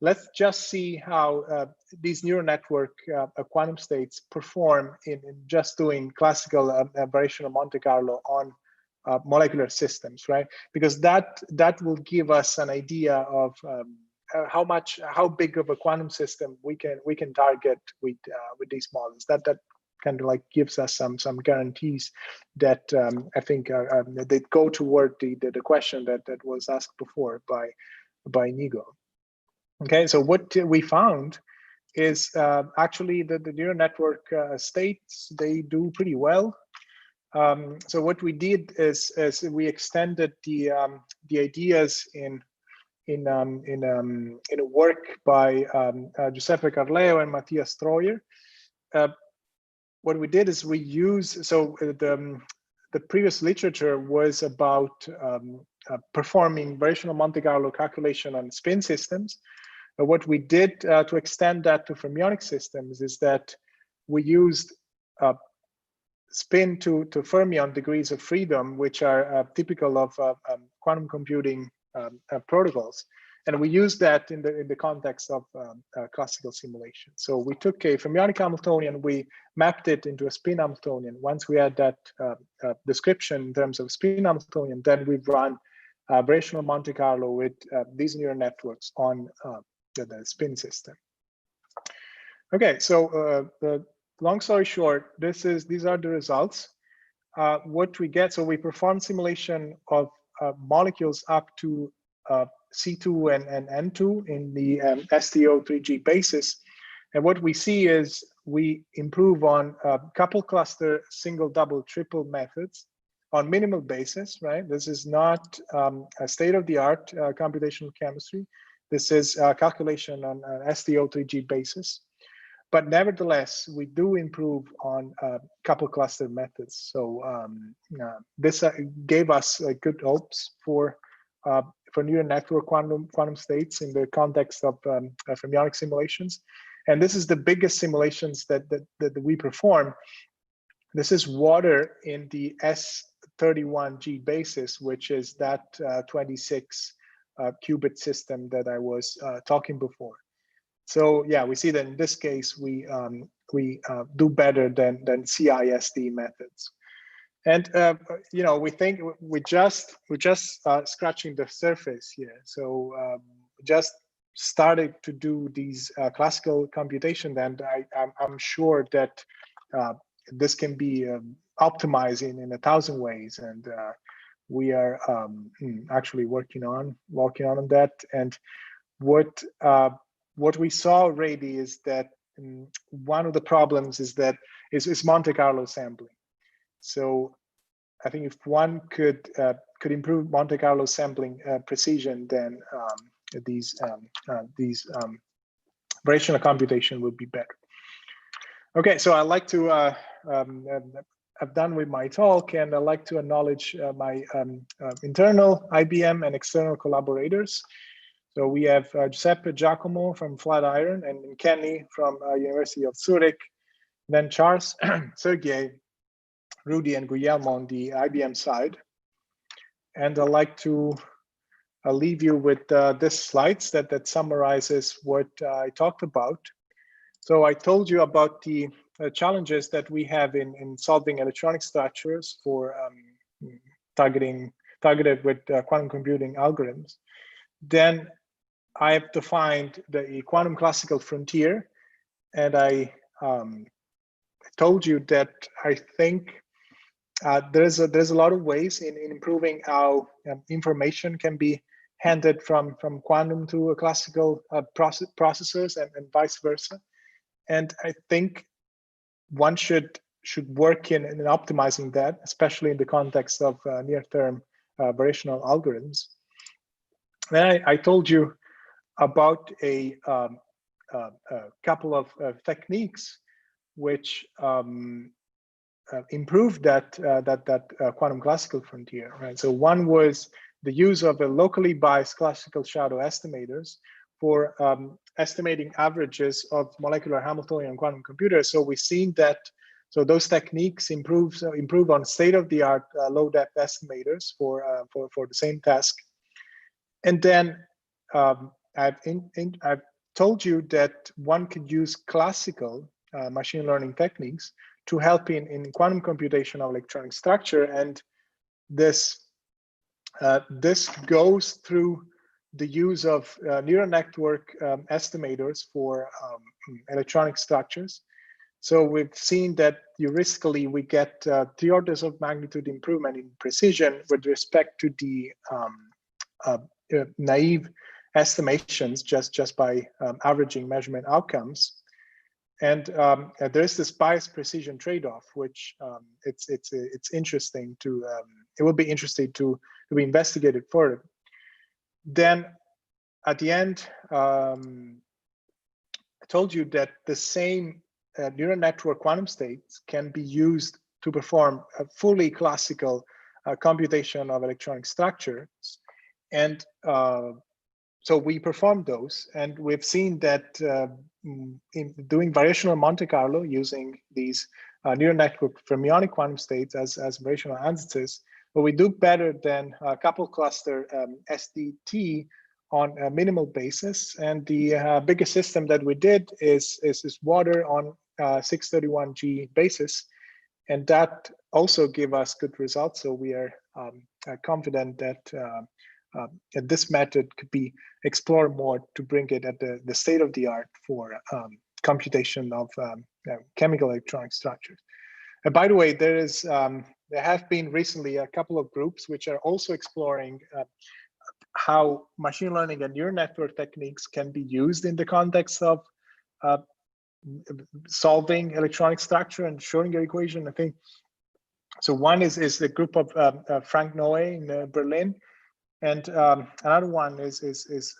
let's just see how these neural network quantum states perform in just doing classical variational Monte Carlo on molecular systems, right? Because that will give us an idea of how big of a quantum system we can target with these models. That kind of like gives us some guarantees that I think they go toward the question that was asked before by Nigo. Okay, so what we found is actually the neural network states, they do pretty well. So what we did is we extended the ideas in a work by Giuseppe Carleo and Matthias Streuer. What we did is we used, so the previous literature was about performing variational Monte Carlo calculation on spin systems. But what we did to extend that to fermionic systems is that we used spin to fermion degrees of freedom, which are typical of quantum computing protocols. And we used that in the context of classical simulation. So we took a fermionic Hamiltonian, we mapped it into a spin Hamiltonian. Once we had that description in terms of spin Hamiltonian, then we run variational Monte Carlo with these neural networks on the spin system. Okay, so long story short, these are the results. What we get, so we perform simulation of molecules up to C2 and N2 in the STO3G basis. And what we see is we improve on couple cluster, single, double, triple methods on minimal basis, right? This is not a state-of-the-art computational chemistry. This is calculation on STO3G basis. But nevertheless, we do improve on couple cluster methods. So this gave us good hopes for neural network quantum states in the context of fermionic simulations. And this is the biggest simulations that we perform. This is water in the S31G basis, which is that 26 qubit system that I was talking before. So yeah, we see that in this case we do better than CISD methods, and you know, we think we're just scratching the surface here. So just started to do these classical computation, and I'm sure that this can be optimized in 1,000 ways, and we are actually working on that. And what we saw already is that one of the problems is Monte Carlo sampling. So I think if one could improve Monte Carlo sampling precision, then these variational computation would be better. Okay, so I'd like to I've done with my talk, and I'd like to acknowledge my internal IBM and external collaborators. So we have Giuseppe Giacomo from Flatiron and Kenny from University of Zurich, then Charles, Sergey, Rudy, and Guillermo on the IBM side. and I'd like to leave you with this slides that summarizes what I talked about. So I told you about the challenges that we have in solving electronic structures for targeted with quantum computing algorithms. Then I have defined the quantum classical frontier, and I told you that I think there's a lot of ways in improving how information can be handed from quantum to a classical processors and vice versa. And I think one should work in optimizing that, especially in the context of near-term variational algorithms. Then I told you about a couple of techniques which improve that quantum classical frontier, right? So one was the use of a locally biased classical shadow estimators for estimating averages of molecular Hamiltonian quantum computers. So we've seen that. So those techniques improve on state-of-the-art low-depth estimators for the same task. And then I've told you that one could use classical machine learning techniques to help in quantum computation of electronic structure, and this goes through the use of neural network estimators for electronic structures. So we've seen that heuristically we get 3 orders of magnitude improvement in precision with respect to the naive estimations just by averaging measurement outcomes. And there's this bias precision trade-off, which it's interesting to it will be interesting to be investigated further. Then at the end, I told you that the same neural network quantum states can be used to perform a fully classical computation of electronic structures, and so we performed those, and we've seen that in doing variational Monte Carlo using these neural network fermionic quantum states as variational ansators, but we do better than a couple cluster SDT on a minimal basis. And the biggest system that we did is water on 631G basis, and that also gave us good results. So we are confident that this method could be explored more to bring it at the state of the art for computation of chemical electronic structures. And by the way, there have been recently a couple of groups which are also exploring how machine learning and neural network techniques can be used in the context of solving electronic structure and Schrödinger equation. I think so. One is the group of Frank Noe in Berlin. And another one is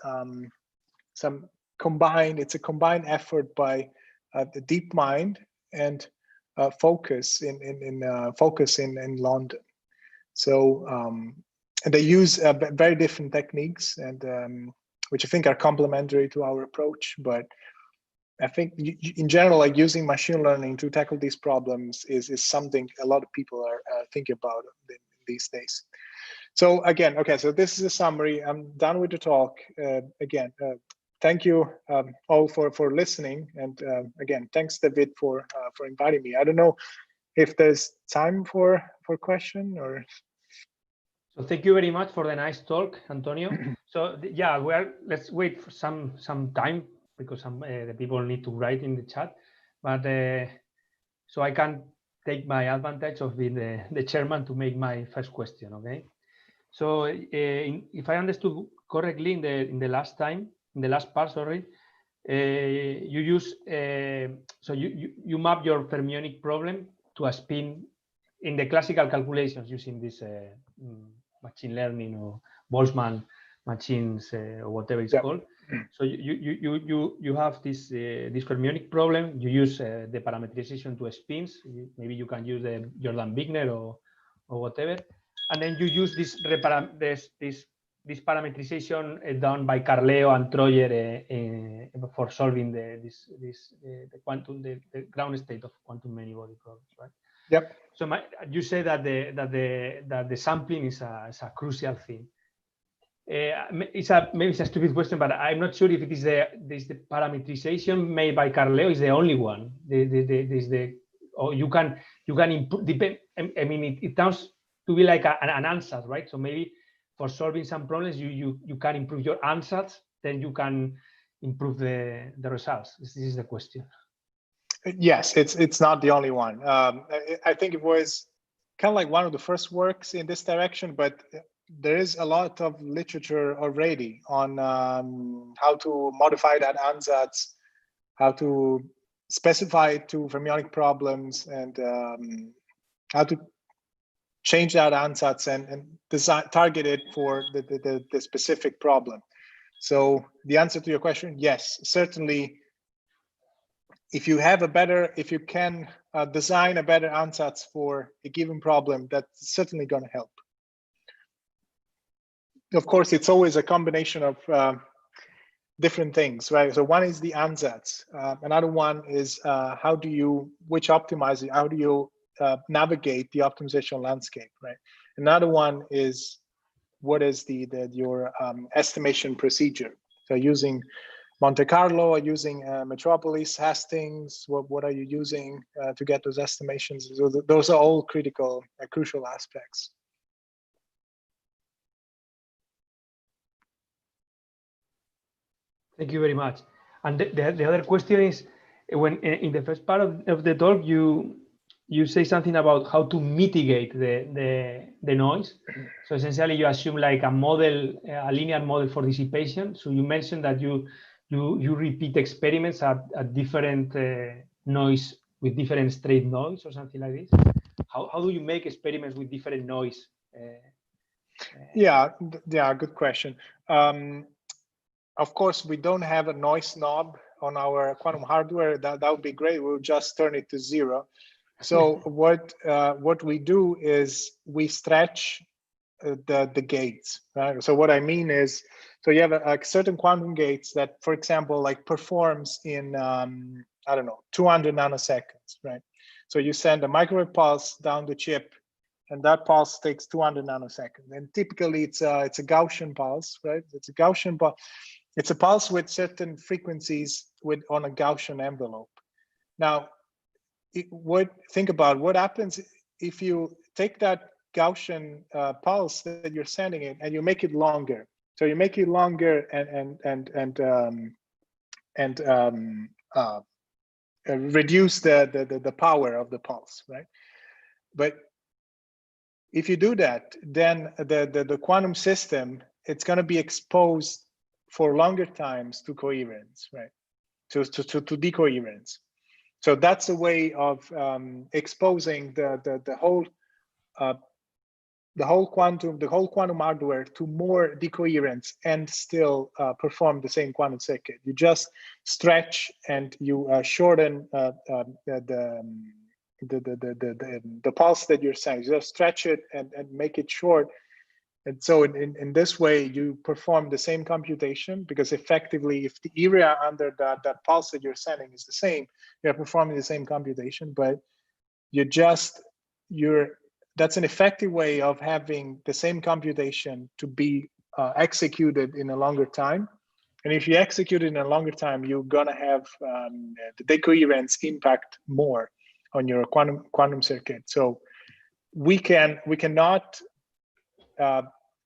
some combined. It's a combined effort by the DeepMind and Focus in London. So and they use very different techniques, and which I think are complementary to our approach. But I think in general, like using machine learning to tackle these problems is something a lot of people are thinking about these days. So again, okay, so this is a summary. I'm done with the talk. Again, thank you all for listening. And again, thanks, David, for inviting me. I don't know if there's time for question or. So thank you very much for the nice talk, Antonio. So yeah, let's wait for some time because the people need to write in the chat. But so I can take my advantage of being the chairman to make my first question. Okay. So if I understood correctly in the last part, sorry, you use so you map your fermionic problem to a spin in the classical calculations using this machine learning or Boltzmann machines or whatever it's called. So you have this fermionic problem. You use the parameterization to spins. Maybe you can use the Jordan-Wigner or whatever. And then you use this this parametrization done by Carleo and Troyer for solving the ground state of quantum many-body problems, right? Yep. So you say that the sampling is a crucial thing. Maybe it's a stupid question, but I'm not sure if it is the parametrization made by Carleo is the only one. Or you can improve. I mean, it sounds to be like an answer, right? So maybe for solving some problems, you can improve your answers, then you can improve the results. This is the question. Yes, it's not the only one. I think it was kind of like one of the first works in this direction, but there is a lot of literature already on how to modify that ansatz, how to specify it to fermionic problems, and how to change that ansatz and design, target it for the specific problem. So the answer to your question, yes, certainly. If you can design a better ansatz for a given problem, that's certainly going to help. Of course, it's always a combination of different things, right? So one is the ansatz. Another one is how do you navigate the optimization landscape, right? Another one is what is your estimation procedure. So using Monte Carlo, using Metropolis, Hastings, what are you using to get those estimations? So those are all crucial aspects. Thank you very much. And the other question is, when in the first part of the talk, you say something about how to mitigate the noise. So essentially, you assume like a linear model for dissipation. So you mentioned that you repeat experiments at different noise with different straight noise or something like this. How do you make experiments with different noise? Yeah, good question. Of course, we don't have a noise knob on our quantum hardware. That would be great. We'll just turn it to 0. So what we do is we stretch the gates, right? So what I mean is, so you have a certain quantum gates that, for example, like performs in, I don't know, 200 nanoseconds, right? So you send a microwave pulse down the chip, and that pulse takes 200 nanoseconds. And typically it's a Gaussian pulse, right? It's a Gaussian pulse. It's a pulse with certain frequencies on a Gaussian envelope. Now, think about what happens if you take that Gaussian pulse that you're sending it and you make it longer. So you make it longer and reduce the power of the pulse, right? But if you do that, then the quantum system, it's going to be exposed for longer times to coherence, right? To decoherence. So that's a way of exposing the whole quantum hardware to more decoherence and still perform the same quantum circuit. You just stretch and you shorten the pulse that you're sending. You just stretch it and make it short. And so in this way, you perform the same computation, because effectively, if the area under that pulse that you're sending is the same, you're performing the same computation, but that's an effective way of having the same computation to be executed in a longer time. And if you execute it in a longer time, you're gonna have the decoherence impact more on your quantum circuit. So we cannot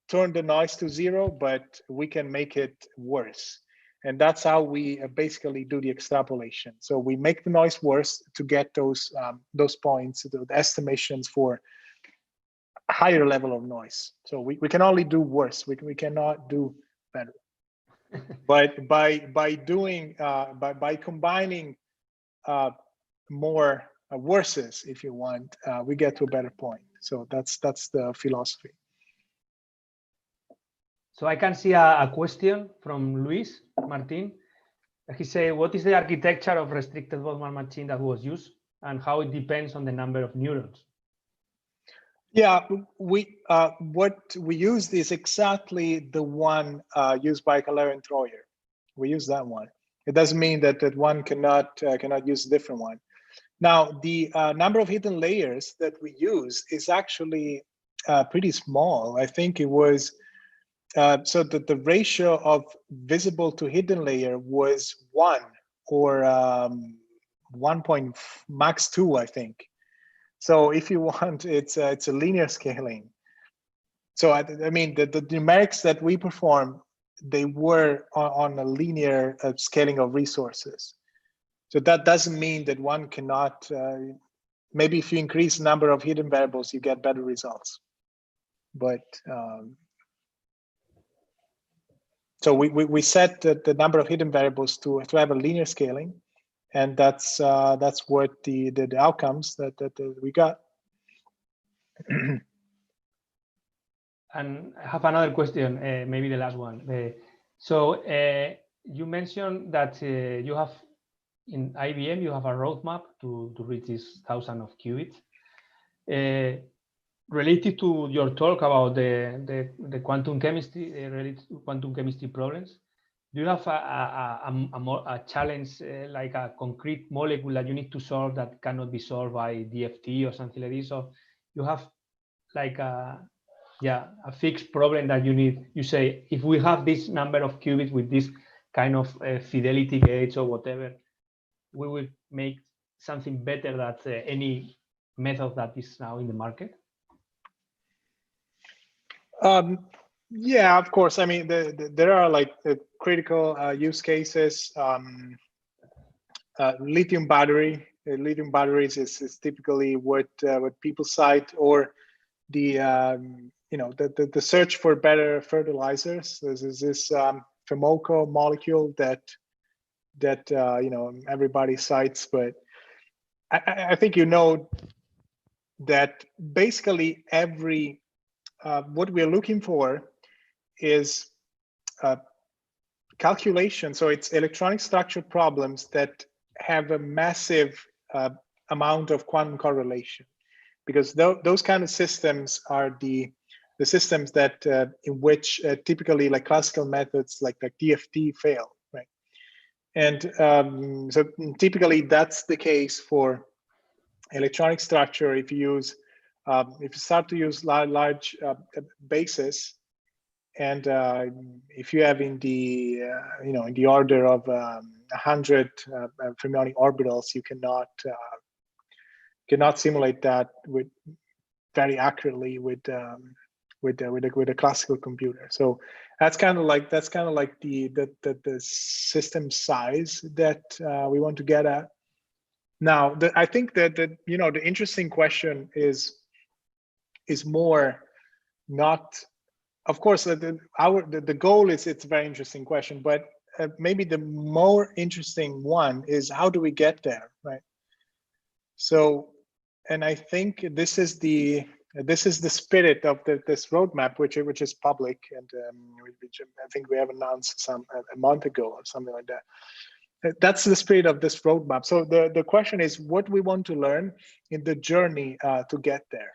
turn the noise to 0, but we can make it worse. And that's how we basically do the extrapolation. So we make the noise worse to get those points, the estimations for a higher level of noise. So we can only do worse. We cannot do better. But by combining more worses, if you want, we get to a better point. So that's the philosophy. So I can see a question from Luis Martin. He said, what is the architecture of restricted Boltzmann machine that was used and how it depends on the number of neurons? Yeah, what we used is exactly the one used by Calero and Troyer. We use that one. It doesn't mean that one cannot use a different one. Now, the number of hidden layers that we use is actually pretty small. I think it was, so that the ratio of visible to hidden layer was 1 or 1. Max 2, I think. So if you want, it's a linear scaling. So I mean, the numerics that we perform, they were on a linear scaling of resources. So that doesn't mean that one cannot, maybe if you increase the number of hidden variables, you get better results. But so we set the number of hidden variables to have a linear scaling, and that's what the outcomes that we got. And I have another question, maybe the last one. So you mentioned that you have in IBM you have a roadmap to reach this 1,000 of qubits. Related to your talk about the quantum chemistry, related to quantum chemistry problems, do you have a challenge like a concrete molecule that you need to solve that cannot be solved by DFT or something like this? So you have like a fixed problem that you say, if we have this number of qubits with this kind of fidelity gates or whatever, we will make something better than any method that is now in the market? Yeah, of course. I mean, there are like the critical use cases. Lithium batteries is typically what people cite, or the the search for better fertilizers. There's this Femoco molecule that everybody cites, but I think that basically every what we're looking for is calculation. So it's electronic structure problems that have a massive amount of quantum correlation, because those kind of systems are the systems that in which typically like classical methods like DFT fail, right? And so typically that's the case for electronic structure. If you start to use large bases, and if you have in the in the order of 100 fermionic orbitals, you cannot simulate that very accurately with a classical computer. So that's kind of like the system size that we want to get at. Now, I think that the interesting question is more not. Of course, the goal is, it's a very interesting question, but maybe the more interesting one is, how do we get there, right? So, and I think this is the spirit of this roadmap, which is public, and which I think we have announced a month ago or something like that. That's the spirit of this roadmap. So the question is what we want to learn in the journey to get there.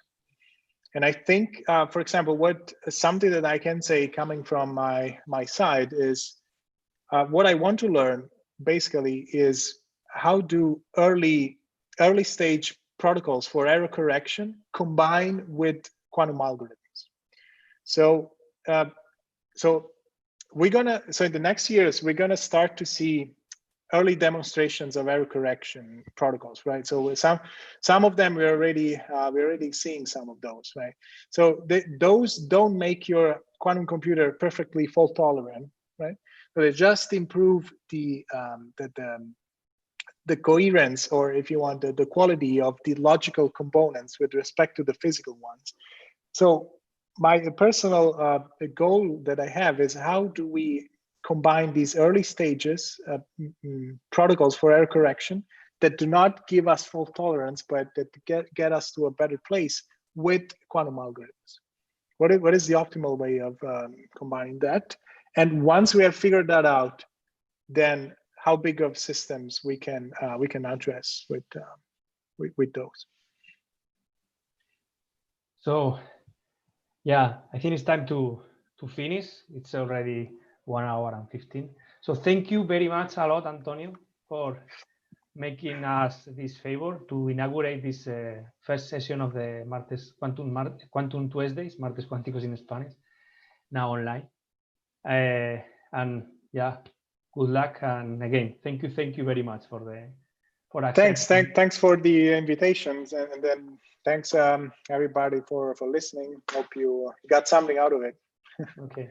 And I think, for example, something that I can say coming from my side is what I want to learn basically is how do early stage protocols for error correction combine with quantum algorithms. So in the next years we're gonna start to see early demonstrations of error correction protocols, right? So some of them we're already seeing some of those, right? So those don't make your quantum computer perfectly fault tolerant, right? So they just improve the coherence, or if you want, the quality of the logical components with respect to the physical ones. So my personal goal that I have is, how do we combine these early stages protocols for error correction that do not give us fault tolerance, but that get us to a better place with quantum algorithms? What is the optimal way of combining that? And once we have figured that out, then how big of systems we can address with those. So yeah, I think it's time to finish. It's already 1 hour and 15. So thank you very much a lot, Antonio, for making us this favor to inaugurate this first session of the Quantum Tuesdays, Martes Cuánticos in Spanish, now online. And yeah, good luck. And again, thank you very much for accepting. Thanks for the invitations, and then thanks everybody for listening. Hope you got something out of it. Okay.